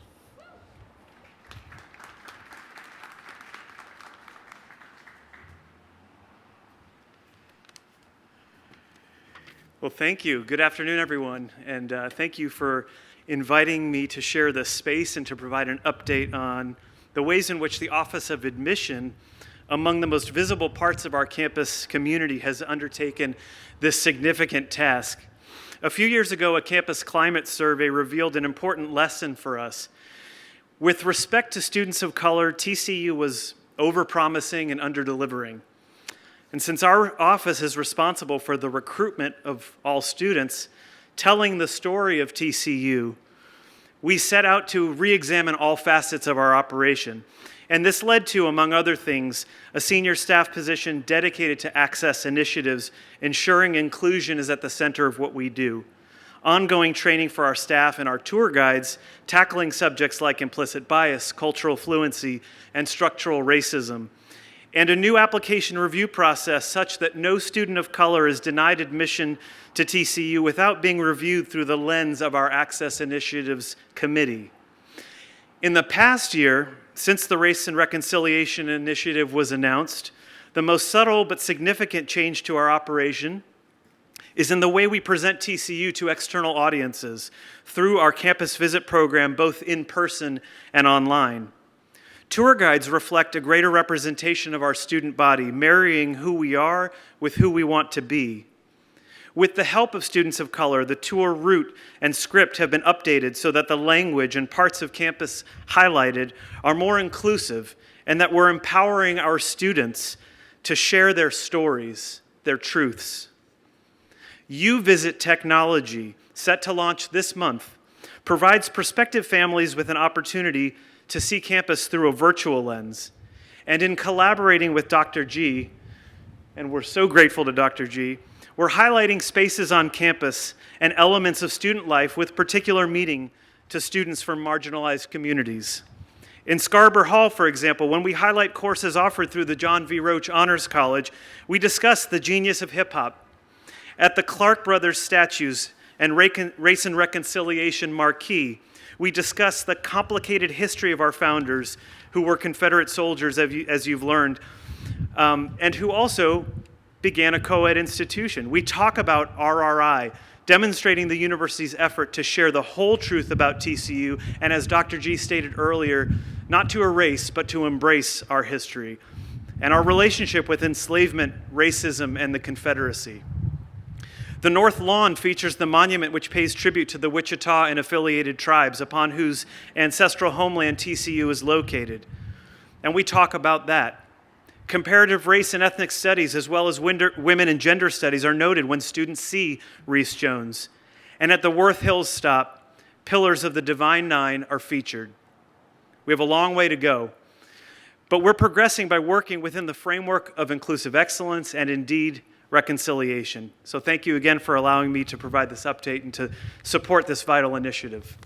Well, thank you. Good afternoon, everyone. And thank you for inviting me to share this space and to provide an update on the ways in which the Office of Admission, among the most visible parts of our campus community, has undertaken this significant task. A few years ago, a campus climate survey revealed an important lesson for us. With respect to students of color, TCU was overpromising and underdelivering. And since our office is responsible for the recruitment of all students, telling the story of TCU, we set out to re-examine all facets of our operation. And this led to, among other things, a senior staff position dedicated to access initiatives, ensuring inclusion is at the center of what we do. Ongoing training for our staff and our tour guides, tackling subjects like implicit bias, cultural fluency, and structural racism. And a new application review process such that no student of color is denied admission to TCU without being reviewed through the lens of our Access Initiatives Committee. In the past year, since the Race and Reconciliation Initiative was announced, the most subtle but significant change to our operation is in the way we present TCU to external audiences through our campus visit program, both in person and online. Tour guides reflect a greater representation of our student body, marrying who we are with who we want to be. With the help of students of color, the tour route and script have been updated so that the language and parts of campus highlighted are more inclusive and that we're empowering our students to share their stories, their truths. You Visit Technology, set to launch this month, provides prospective families with an opportunity to see campus through a virtual lens. And in collaborating with Dr. G, and we're so grateful to Dr. G, we're highlighting spaces on campus and elements of student life with particular meaning to students from marginalized communities. In Scarborough Hall, for example, when we highlight courses offered through the John V. Roach Honors College, we discuss the genius of hip-hop. At the Clark Brothers Statues and Race and Reconciliation Marquee, we discuss the complicated history of our founders who were Confederate soldiers, as you've learned, and who also began a co-ed institution. We talk about RRI, demonstrating the university's effort to share the whole truth about TCU, and as Dr. G stated earlier, not to erase, but to embrace our history, and our relationship with enslavement, racism, and the Confederacy. The North Lawn features the monument which pays tribute to the Wichita and affiliated tribes upon whose ancestral homeland TCU is located. And we talk about that. Comparative race and ethnic studies, as well as women and gender studies, are noted when students see Rhys Jones. And at the Worth Hills stop, Pillars of the Divine Nine are featured. We have a long way to go, but we're progressing by working within the framework of inclusive excellence and indeed reconciliation. So thank you again for allowing me to provide this update and to support this vital initiative.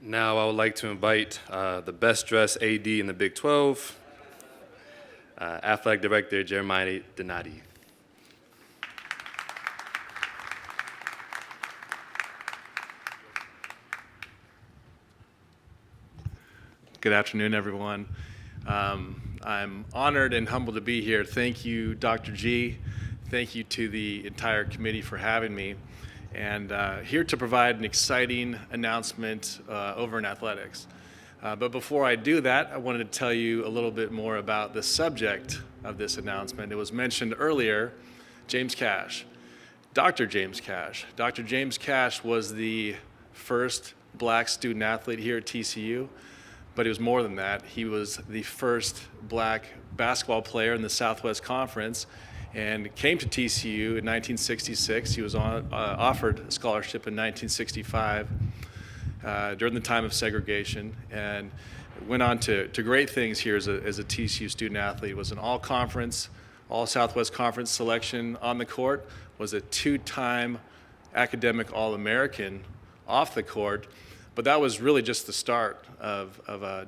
Now I would like to invite the best dressed AD in the Big 12, Athletic Director Jeremiah Donati. Good afternoon, everyone. I'm honored and humbled to be here. Thank you, Dr. G. Thank you to the entire committee for having me. And here to provide an exciting announcement over in athletics. But before I do that, I wanted to tell you a little bit more about the subject of this announcement. It was mentioned earlier, James Cash, Dr. James Cash. Dr. James Cash was the first black student athlete here at TCU. But it was more than that. He was the first black basketball player in the Southwest Conference and came to TCU in 1966. He was offered a scholarship in 1965 during the time of segregation and went on to great things here as a TCU student athlete. Was an all-conference, all-Southwest Conference selection on the court, was a two-time academic All-American off the court. But that was really just the start of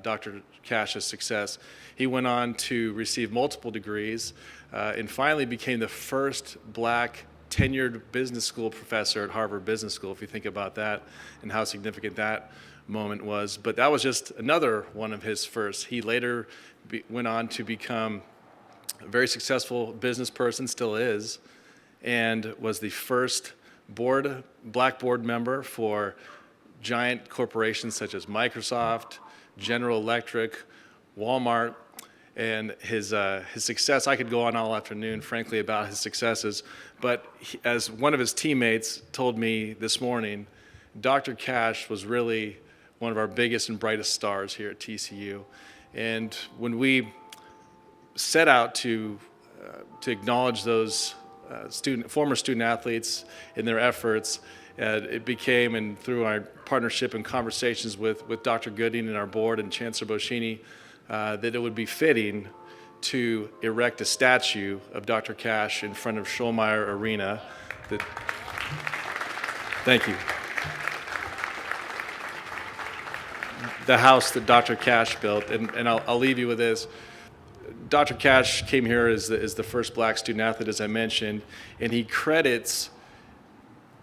Dr. Cash's success. He went on to receive multiple degrees and finally became the first black tenured business school professor at Harvard Business School, if you think about that and how significant that moment was. But that was just another one of his firsts. He later went on to become a very successful business person, still is, and was the first black board member for giant corporations such as Microsoft, General Electric, Walmart, and his success. I could go on all afternoon, frankly, about his successes, but as one of his teammates told me this morning, Dr. Cash was really one of our biggest and brightest stars here at TCU. And when we set out to acknowledge those former student athletes in their efforts, it became, and through our partnership and conversations with Dr. Gooding and our board and Chancellor Boschini, that it would be fitting to erect a statue of Dr. Cash in front of Schulmeyer Arena. Thank you. The house that Dr. Cash built, and I'll leave you with this. Dr. Cash came here as the first black student athlete, as I mentioned, and he credits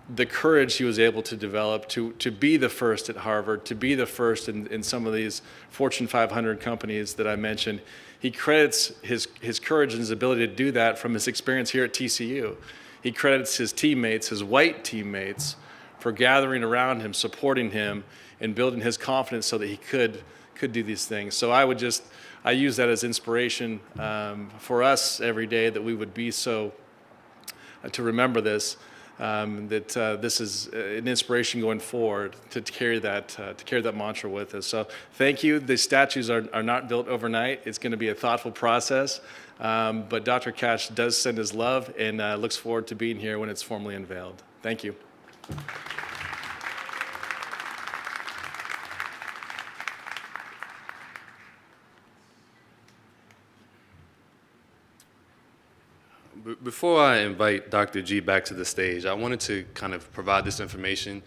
the courage he was able to develop to be the first at Harvard, to be the first in some of these Fortune 500 companies that I mentioned. He credits his courage and his ability to do that from his experience here at TCU. He credits his teammates, his white teammates, for gathering around him, supporting him, and building his confidence so that he could do these things. So I use that as inspiration for us every day, that we would be so, to remember this, that this is an inspiration going forward to carry that mantra with us. So thank you. The statues are not built overnight. It's going to be a thoughtful process, but Dr. Cash does send his love and looks forward to being here when it's formally unveiled. Thank you. Before I invite Dr. G back to the stage, I wanted to kind of provide this information.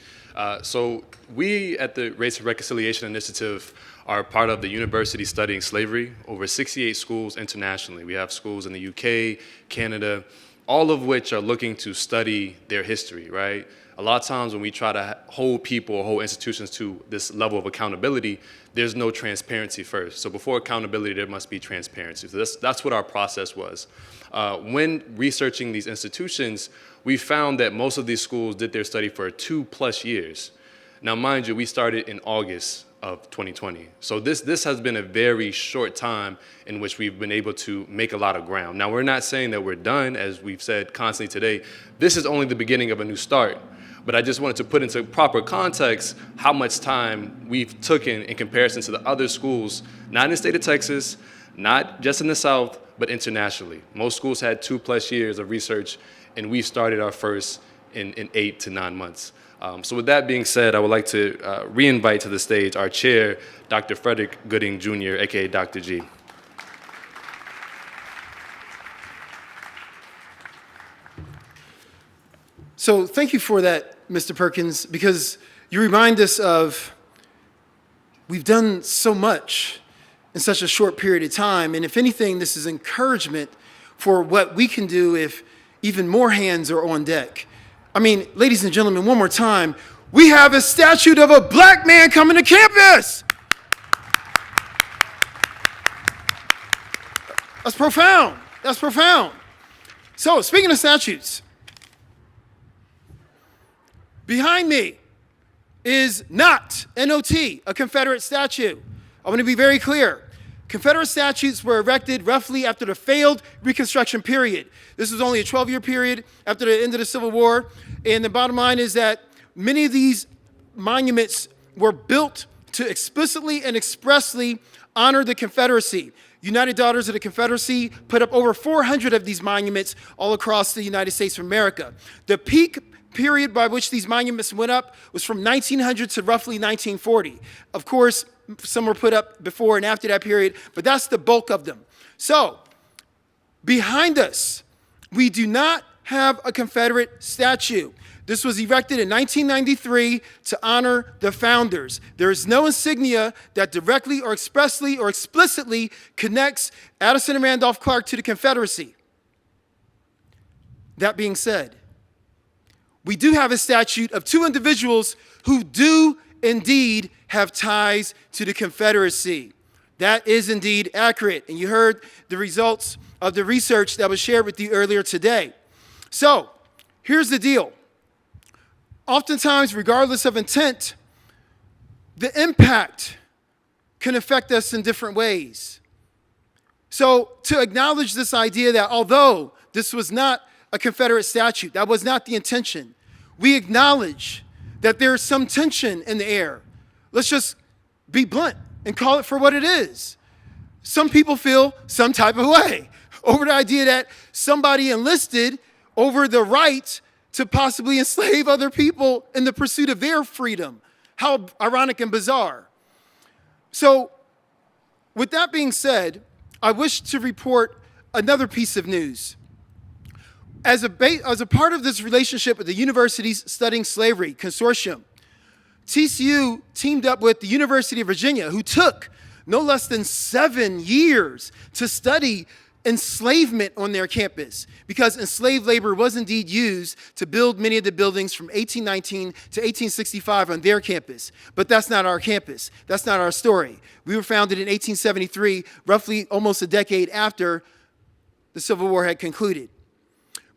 So we at the Race and Reconciliation Initiative are part of the university studying slavery, over 68 schools internationally. We have schools in the UK, Canada, all of which are looking to study their history, right? A lot of times when we try to hold people or hold institutions to this level of accountability, there's no transparency first. So before accountability, there must be transparency. So that's what our process was. When researching these institutions, we found that most of these schools did their study for 2+ years. Now, mind you, we started in August of 2020. So this has been a very short time in which we've been able to make a lot of ground. Now, we're not saying that we're done, as we've said constantly today. This is only the beginning of a new start. But I just wanted to put into proper context how much time we've taken in comparison to the other schools, not in the state of Texas, not just in the South, but internationally. Most schools had 2+ years of research, and we started our first in 8 to 9 months. So with that being said, I would like to re-invite to the stage our chair, Dr. Frederick Gooding, Jr., aka Dr. G. So thank you for that, Mr. Perkins, because you remind us of we've done so much in such a short period of time. And if anything, this is encouragement for what we can do if even more hands are on deck. I mean, ladies and gentlemen, one more time, we have a statue of a black man coming to campus. That's profound. That's profound. So, speaking of statues, behind me is not, N-O-T, a Confederate statue. I want to be very clear. Confederate statues were erected roughly after the failed Reconstruction period. This was only a 12-year period after the end of the Civil War. And the bottom line is that many of these monuments were built to explicitly and expressly honor the Confederacy. United Daughters of the Confederacy put up over 400 of these monuments all across the United States of America. The peak period by which these monuments went up was from 1900 to roughly 1940. Of course, some were put up before and after that period, but that's the bulk of them. So, behind us, we do not have a Confederate statue. This was erected in 1993 to honor the founders. There is no insignia that directly or expressly or explicitly connects Addison and Randolph Clark to the Confederacy. That being said, we do have a statue of two individuals who do indeed have ties to the Confederacy. That is indeed accurate, and you heard the results of the research that was shared with you earlier today. So, here's the deal. Oftentimes, regardless of intent, the impact can affect us in different ways. So, to acknowledge this idea that although this was not a Confederate statue, that was not the intention, we acknowledge that there is some tension in the air. Let's just be blunt and call it for what it is. Some people feel some type of way over the idea that somebody enlisted over the right to possibly enslave other people in the pursuit of their freedom. How ironic and bizarre. So, with that being said, I wish to report another piece of news. As a part of this relationship with the Universities Studying Slavery Consortium, TCU teamed up with the University of Virginia, who took no less than 7 years to study enslavement on their campus, because enslaved labor was indeed used to build many of the buildings from 1819 to 1865 on their campus. But that's not our campus. That's not our story. We were founded in 1873, roughly almost a decade after the Civil War had concluded.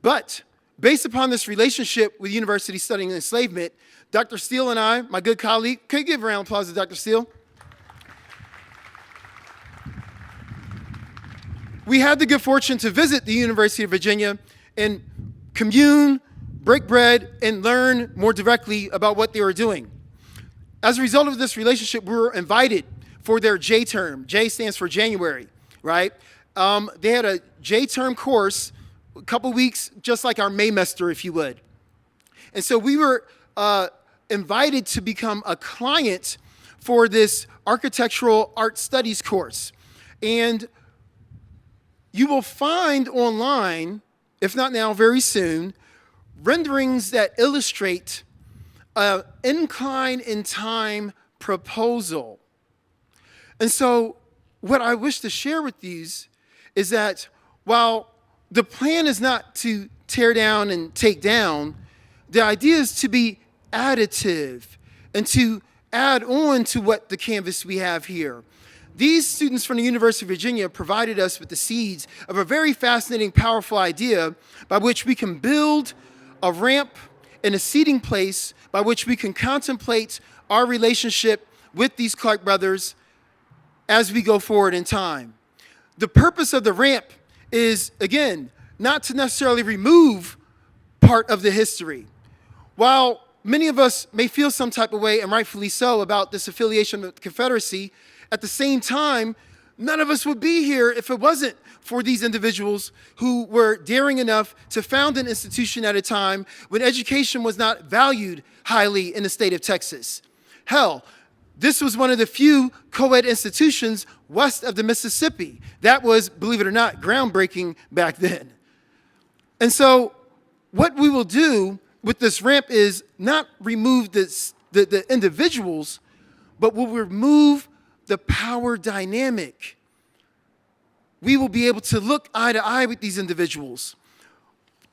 But based upon this relationship with University Studying Enslavement, Dr. Steele and I, my good colleague, can you give a round of applause to Dr. Steele? We had the good fortune to visit the University of Virginia and commune, break bread, and learn more directly about what they were doing. As a result of this relationship, we were invited for their J term. J stands for January, right? They had a J term course, a couple weeks, just like our Maymester, if you would. And so we were invited to become a client for this architectural art studies course. And you will find online, if not now, very soon, renderings that illustrate an incline in time proposal. And so what I wish to share with you is that while the plan is not to tear down and take down, the idea is to be additive and to add on to what the canvas we have here. These students from the University of Virginia provided us with the seeds of a very fascinating, powerful idea by which we can build a ramp and a seating place by which we can contemplate our relationship with these Clark brothers as we go forward in time. The purpose of the ramp is, again, not to necessarily remove part of the history. While many of us may feel some type of way, and rightfully so, about this affiliation with the Confederacy, at the same time, none of us would be here if it wasn't for these individuals who were daring enough to found an institution at a time when education was not valued highly in the state of Texas. Hell, this was one of the few co-ed institutions west of the Mississippi. That was, believe it or not, groundbreaking back then. And so what we will do with this ramp is not remove the individuals, but we'll remove the power dynamic. We will be able to look eye to eye with these individuals.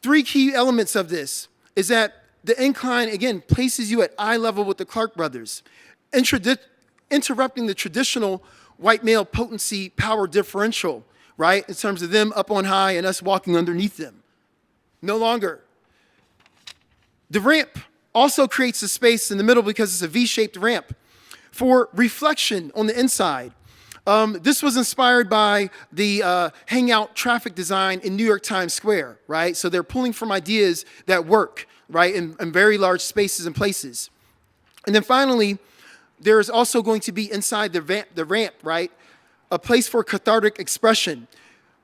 3 key elements of this is that the incline, again, places you at eye level with the Clark brothers, interrupting the traditional white male potency power differential, right, in terms of them up on high and us walking underneath them. No longer. The ramp also creates a space in the middle because it's a V-shaped ramp for reflection on the inside. This was inspired by the hangout traffic design in New York Times Square, right? So they're pulling from ideas that work, right, in very large spaces and places. And then finally, there's also going to be inside the ramp, right, a place for cathartic expression.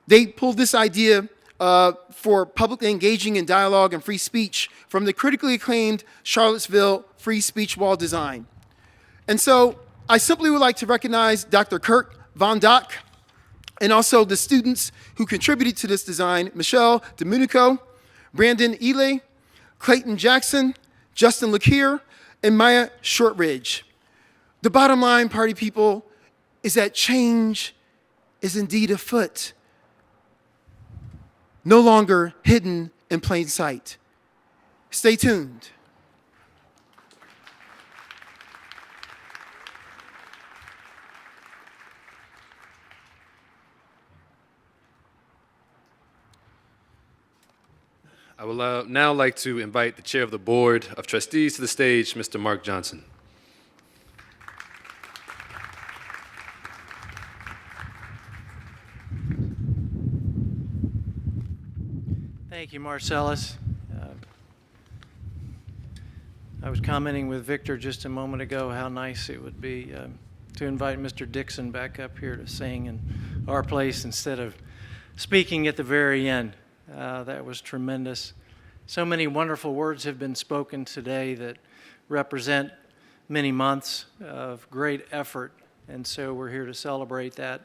They pulled this idea for publicly engaging in dialogue and free speech from the critically acclaimed Charlottesville free speech wall design. And so I simply would like to recognize Dr. Kirk Von Dock and also the students who contributed to this design, Michelle Domenico, Brandon Ely, Clayton Jackson, Justin Lakier, and Maya Shortridge. The bottom line, party people, is that change is indeed afoot, no longer hidden in plain sight. Stay tuned. I would now like to invite the chair of the Board of Trustees to the stage, Mr. Mark Johnson. Thank you, Marcellus. I was commenting with Victor just a moment ago how nice it would be to invite Mr. Dixon back up here to sing in our place instead of speaking at the very end. That was tremendous. So many wonderful words have been spoken today that represent many months of great effort, and so we're here to celebrate that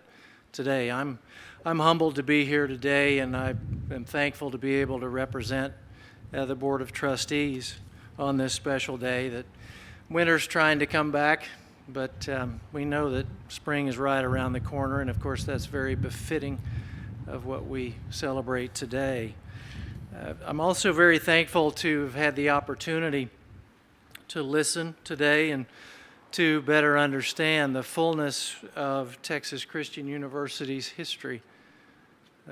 today. I'm humbled to be here today, and I am thankful to be able to represent the Board of Trustees on this special day. That winter's trying to come back, but we know that spring is right around the corner, and of course that's very befitting of what we celebrate today. I'm also very thankful to have had the opportunity to listen today and to better understand the fullness of Texas Christian University's history.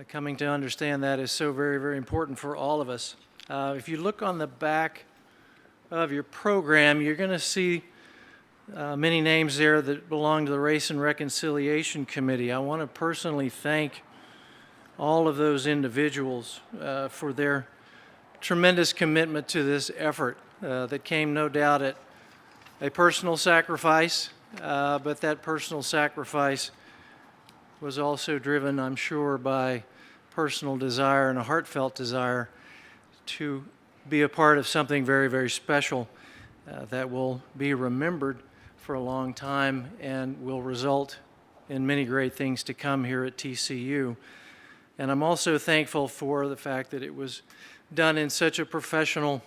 Coming to understand that is so very, very important for all of us. If you look on the back of your program, you're going to see many names there that belong to the Race and Reconciliation Committee. I want to personally thank all of those individuals for their tremendous commitment to this effort that came, no doubt, at a personal sacrifice, but that personal sacrifice was also driven, I'm sure, by personal desire and a heartfelt desire to be a part of something very, very special that will be remembered for a long time and will result in many great things to come here at TCU. And I'm also thankful for the fact that it was done in such a professional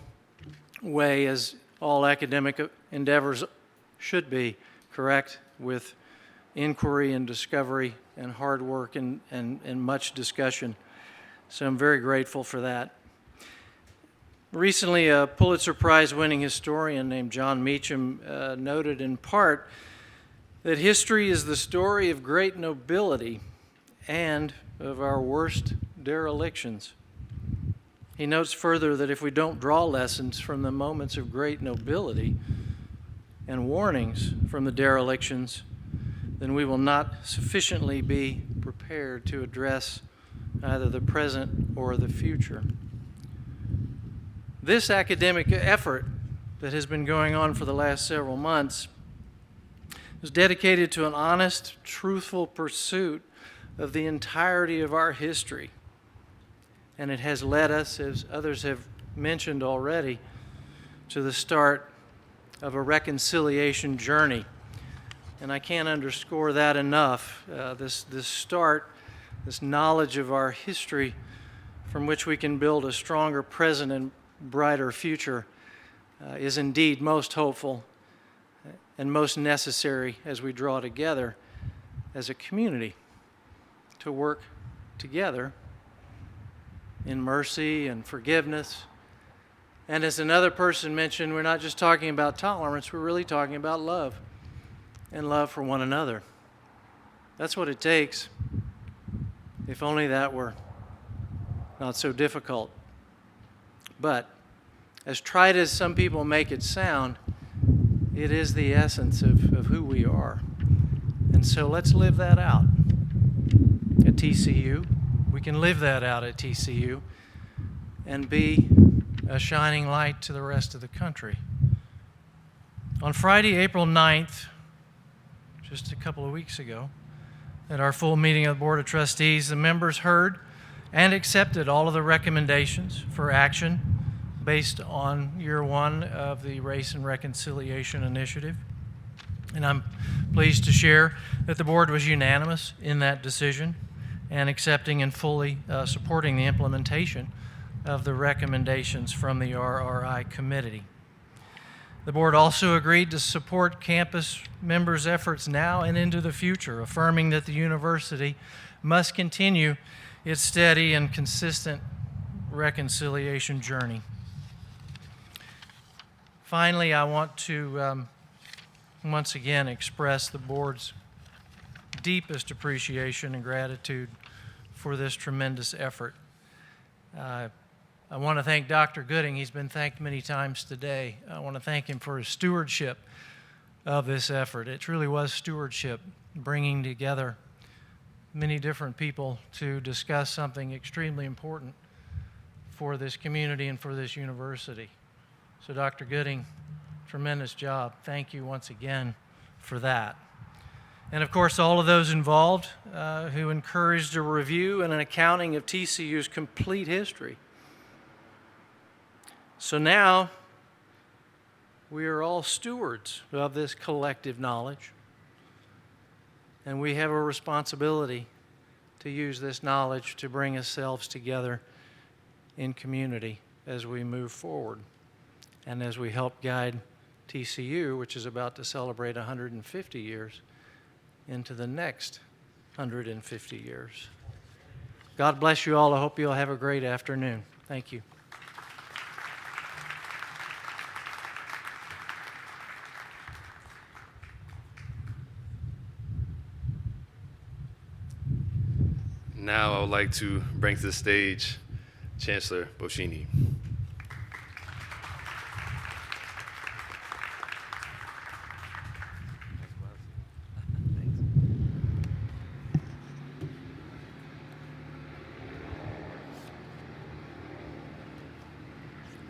way as all academic endeavors should be, correct, with inquiry and discovery and hard work and much discussion. So I'm very grateful for that. Recently, a Pulitzer Prize-winning historian named John Meacham noted in part that history is the story of great nobility and of our worst derelictions. He notes further that if we don't draw lessons from the moments of great nobility and warnings from the derelictions, then we will not sufficiently be prepared to address either the present or the future. This academic effort that has been going on for the last several months is dedicated to an honest, truthful pursuit of the entirety of our history. And it has led us, as others have mentioned already, to the start of a reconciliation journey. And I can't underscore that enough. This start, this knowledge of our history from which we can build a stronger present and brighter future is indeed most hopeful and most necessary as we draw together as a community to work together in mercy and forgiveness. And as another person mentioned, we're not just talking about tolerance, we're really talking about love and love for one another. That's what it takes. If only that were not so difficult. But as trite as some people make it sound, it is the essence of who we are. And so let's live that out at TCU. We can live that out at TCU and be a shining light to the rest of the country. On Friday, April 9th, just a couple of weeks ago, at our full meeting of the Board of Trustees, the members heard and accepted all of the recommendations for action based on year one of the Race and Reconciliation Initiative. And I'm pleased to share that the board was unanimous in that decision and accepting and fully supporting the implementation of the recommendations from the RRI committee. The board also agreed to support campus members' efforts now and into the future, affirming that the university must continue its steady and consistent reconciliation journey. Finally, I want to once again express the board's deepest appreciation and gratitude for this tremendous effort. I want to thank Dr. Gooding. He's been thanked many times today. I want to thank him for his stewardship of this effort. It truly was stewardship, bringing together many different people to discuss something extremely important for this community and for this university. So Dr. Gooding, tremendous job. Thank you once again for that. And of course, all of those involved who encouraged a review and an accounting of TCU's complete history. So now, we are all stewards of this collective knowledge, and we have a responsibility to use this knowledge to bring ourselves together in community as we move forward and as we help guide TCU, which is about to celebrate 150 years, into the next 150 years. God bless you all. I hope you'll have a great afternoon. Thank you. Now I would like to bring to the stage Chancellor Boschini.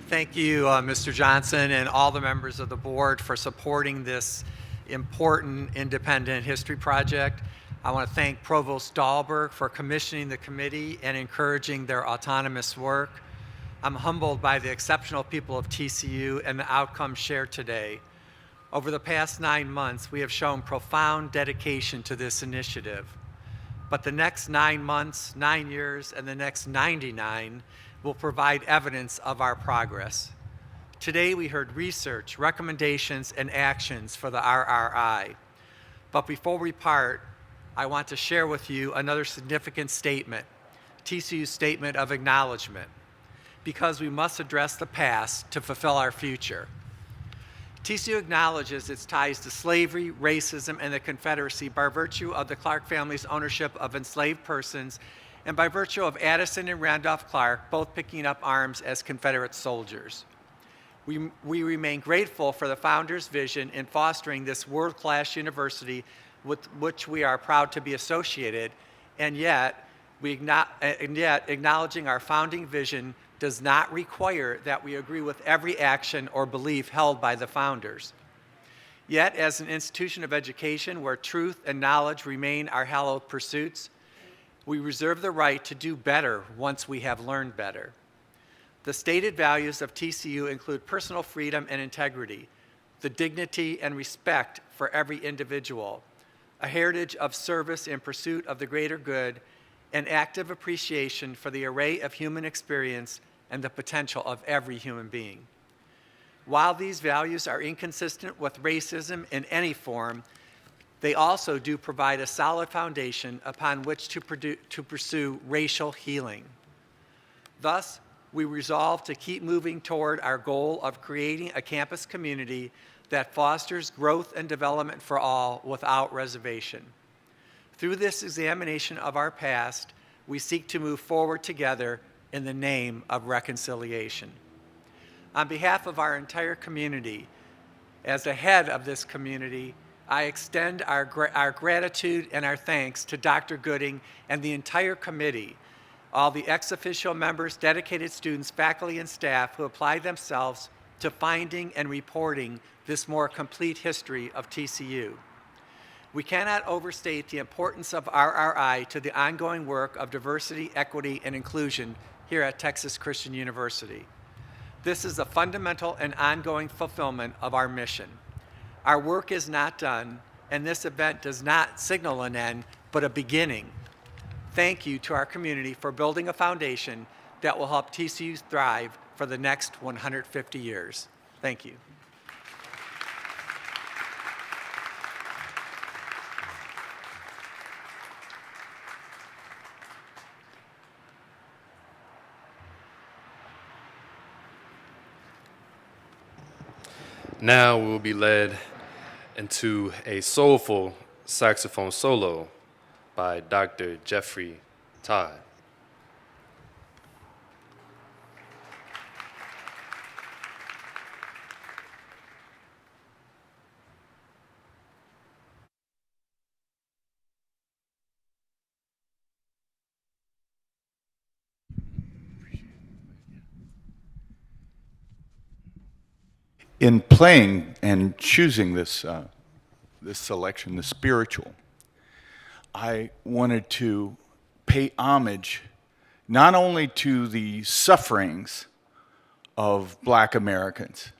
Thank you, Mr. Johnson, and all the members of the board for supporting this important independent history project. I want to thank Provost Dahlberg for commissioning the committee and encouraging their autonomous work. I'm humbled by the exceptional people of TCU and the outcomes shared today. Over the past 9 months, we have shown profound dedication to this initiative. But the next 9 months, 9 years, and the next 99 will provide evidence of our progress. Today, we heard research, recommendations, and actions for the RRI. But before we part, I want to share with you another significant statement, TCU's statement of acknowledgement, because we must address the past to fulfill our future. TCU acknowledges its ties to slavery, racism, and the Confederacy by virtue of the Clark family's ownership of enslaved persons and by virtue of Addison and Randolph Clark both picking up arms as Confederate soldiers. We remain grateful for the founders' vision in fostering this world-class university with which we are proud to be associated, and yet acknowledging our founding vision does not require that we agree with every action or belief held by the founders. Yet, as an institution of education where truth and knowledge remain our hallowed pursuits, we reserve the right to do better once we have learned better. The stated values of TCU include personal freedom and integrity, the dignity and respect for every individual, a heritage of service in pursuit of the greater good, and active appreciation for the array of human experience and the potential of every human being. While these values are inconsistent with racism in any form, they also do provide a solid foundation upon which to pursue racial healing. Thus, we resolve to keep moving toward our goal of creating a campus community that fosters growth and development for all without reservation. Through this examination of our past, we seek to move forward together in the name of reconciliation. On behalf of our entire community, as the head of this community, I extend our gratitude and our thanks to Dr. Gooding and the entire committee, all the ex officio members, dedicated students, faculty, and staff who applied themselves to finding and reporting this more complete history of TCU. We cannot overstate the importance of RRI to the ongoing work of diversity, equity, and inclusion here at Texas Christian University. This is a fundamental and ongoing fulfillment of our mission. Our work is not done, and this event does not signal an end, but a beginning. Thank you to our community for building a foundation that will help TCU thrive for the next 150 years. Thank you. Now we will be led into a soulful saxophone solo by Dr. Jeffrey Todd. In playing and choosing this selection, the spiritual, I wanted to pay homage not only to the sufferings of Black Americans,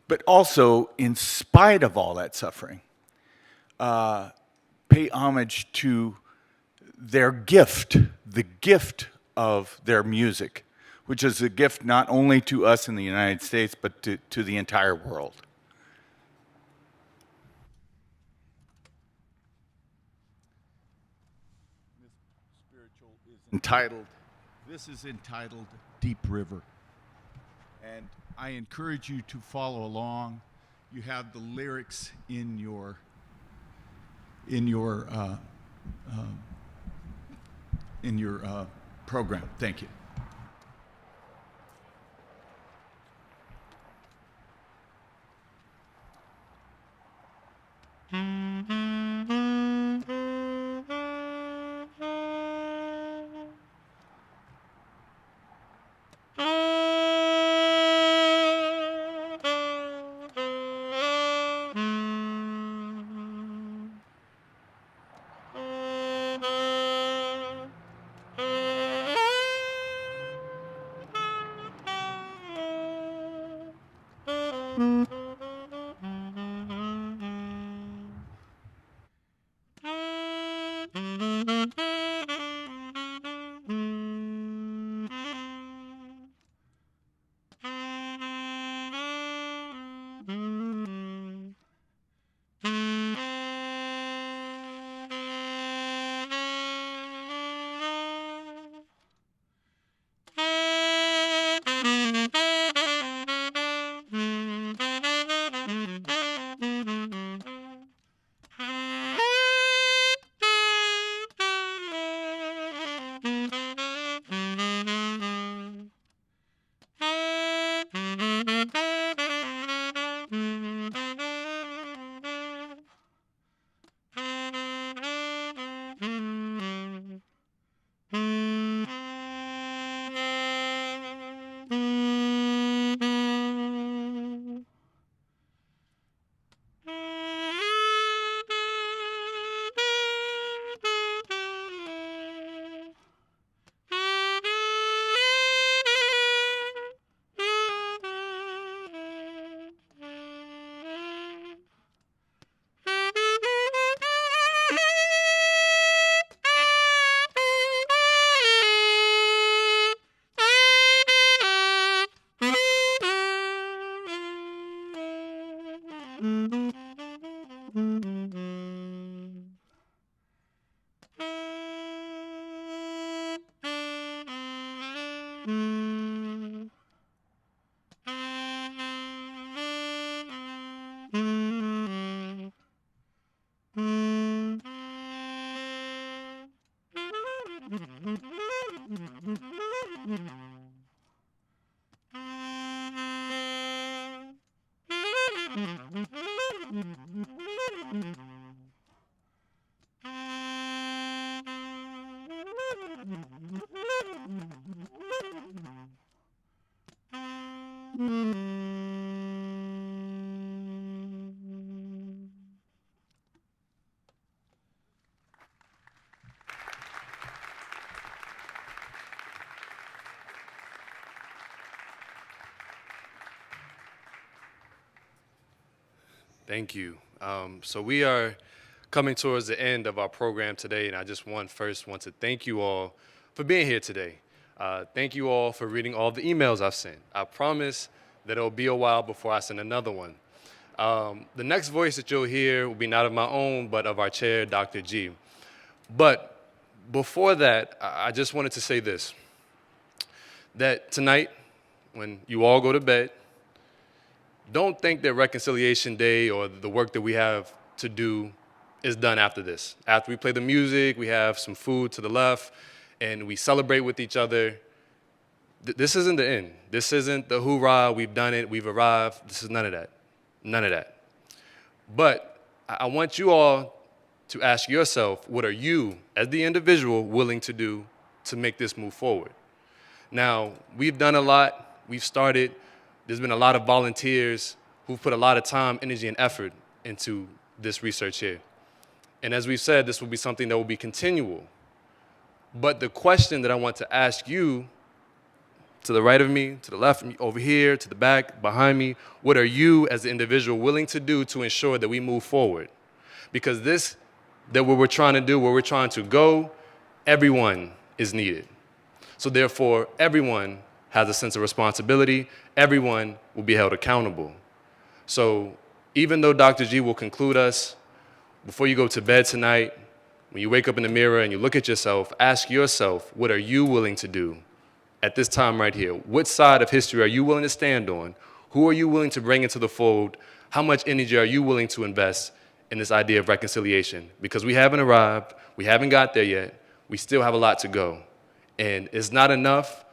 but also, in spite of all that suffering, pay homage to their gift, the gift of their music, which is a gift not only to us in the United States, but to the entire world. This is entitled Deep River. And I encourage you to follow along. You have the lyrics in your program. Thank you. Thank you. So we are coming towards the end of our program today, and I just want to thank you all for being here today. Thank you all for reading all the emails I've sent. I promise that it'll be a while before I send another one. The next voice that you'll hear will be not of my own, but of our chair, Dr. G. But before that, I just wanted to say this, that tonight, when you all go to bed, don't think that Reconciliation Day or the work that we have to do is done after this. After we play the music, we have some food to the left, and we celebrate with each other. This isn't the end. This isn't the hoorah, we've done it, we've arrived. This is none of that. None of that. But I want you all to ask yourself, what are you, as the individual, willing to do to make this move forward? Now, we've done a lot. We've started. There's been a lot of volunteers who've put a lot of time, energy, and effort into this research here. And as we've said, this will be something that will be continual. But the question that I want to ask you, to the right of me, to the left of me, over here, to the back, behind me, what are you as the individual willing to do to ensure that we move forward? Because what we're trying to do, where we're trying to go, everyone is needed. So therefore, everyone has a sense of responsibility. Everyone will be held accountable. So even though Dr. G will conclude us, before you go to bed tonight, when you wake up in the mirror and you look at yourself, ask yourself, what are you willing to do at this time right here? What side of history are you willing to stand on? Who are you willing to bring into the fold? How much energy are you willing to invest in this idea of reconciliation? Because we haven't arrived, we haven't got there yet, we still have a lot to go. And it's not enough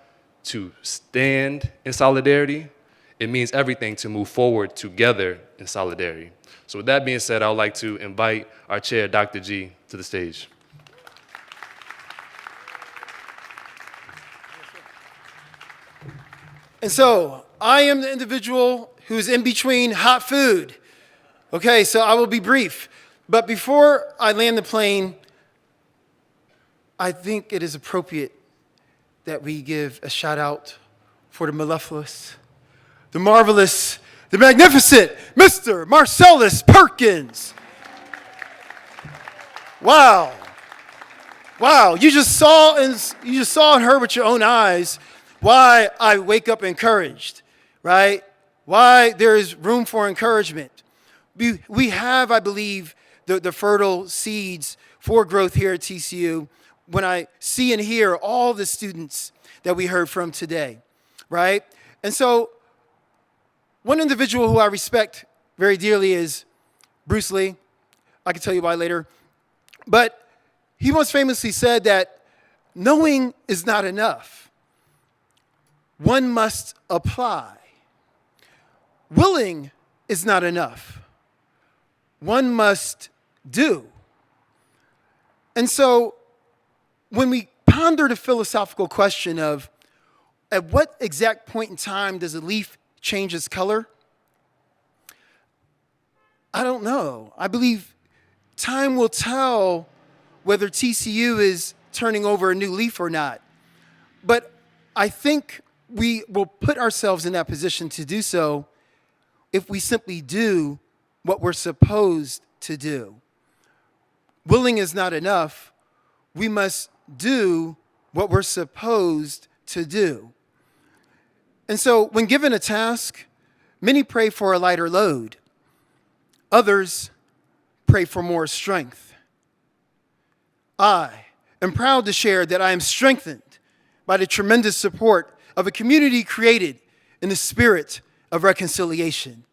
to stand in solidarity. It means everything to move forward together in solidarity. So with that being said, I would like to invite our chair, Dr. G, to the stage. And so I am the individual who's in between hot food. Okay, so I will be brief. But before I land the plane, I think it is appropriate that we give a shout out for the mellifluous, the marvelous, the magnificent Mr. Marcellus Perkins. Wow. Wow, you just saw and heard with your own eyes why I wake up encouraged, right? Why there is room for encouragement. We have, I believe, the fertile seeds for growth here at TCU when I see and hear all the students that we heard from today, right? And so one individual who I respect very dearly is Bruce Lee. I can tell you why later. But he once famously said that knowing is not enough. One must apply. Willing is not enough. One must do. And so when we ponder the philosophical question of at what exact point in time does a leaf change its color? I don't know. I believe time will tell whether TCU is turning over a new leaf or not. But I think we will put ourselves in that position to do so if we simply do what we're supposed to do. Willing is not enough. We must do what we're supposed to do. And so when given a task, many pray for a lighter load. Others pray for more strength. I am proud to share that I am strengthened by the tremendous support of a community created in the spirit of reconciliation.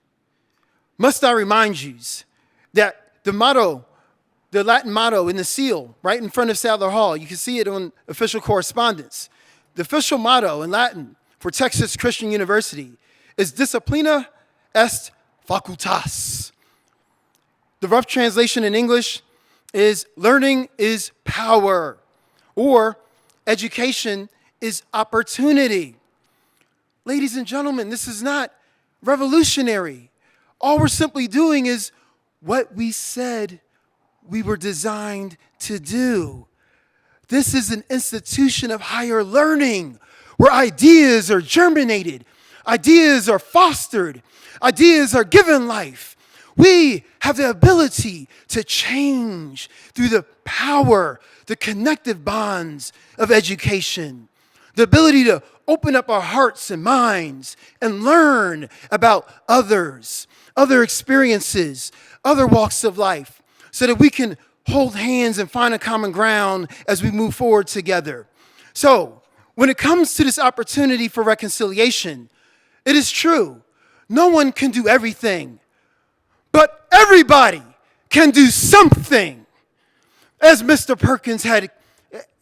Must I remind you that the motto, the Latin motto in the seal right in front of Sadler Hall, you can see it on official correspondence. The official motto in Latin for Texas Christian University is Disciplina est facultas. The rough translation in English is learning is power, or education is opportunity. Ladies and gentlemen, this is not revolutionary. All we're simply doing is what we said we were designed to do. This is an institution of higher learning where ideas are germinated, ideas are fostered, ideas are given life. We have the ability to change through the power, the connective bonds of education, the ability to open up our hearts and minds and learn about others, other experiences, other walks of life, so that we can hold hands and find a common ground as we move forward together. So, when it comes to this opportunity for reconciliation, it is true, no one can do everything, but everybody can do something. As Mr. Perkins had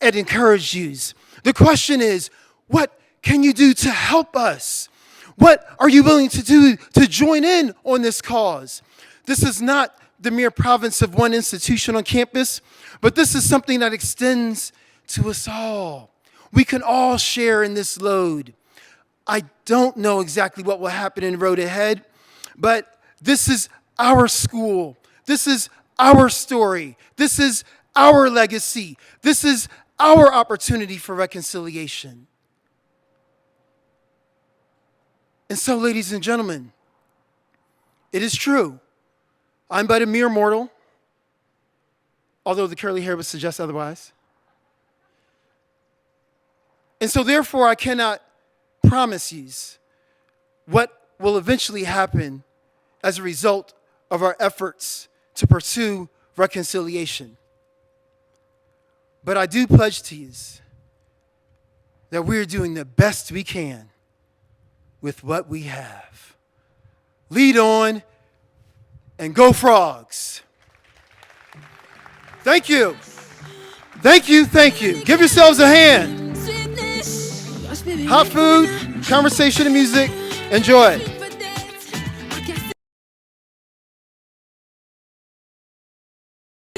encouraged you, the question is, what can you do to help us? What are you willing to do to join in on this cause? This is not the mere province of one institution on campus, but this is something that extends to us all. We can all share in this load. I don't know exactly what will happen in the road ahead, but this is our school. This is our story. This is our legacy. This is our opportunity for reconciliation. And so, ladies and gentlemen, it is true. I'm but a mere mortal, although the curly hair would suggest otherwise. And so, therefore, I cannot promise you what will eventually happen as a result of our efforts to pursue reconciliation. But I do pledge to you that we're doing the best we can with what we have. Lead on and go Frogs. Thank you. Thank you, thank you. Give yourselves a hand. Hot food, conversation and music. Enjoy.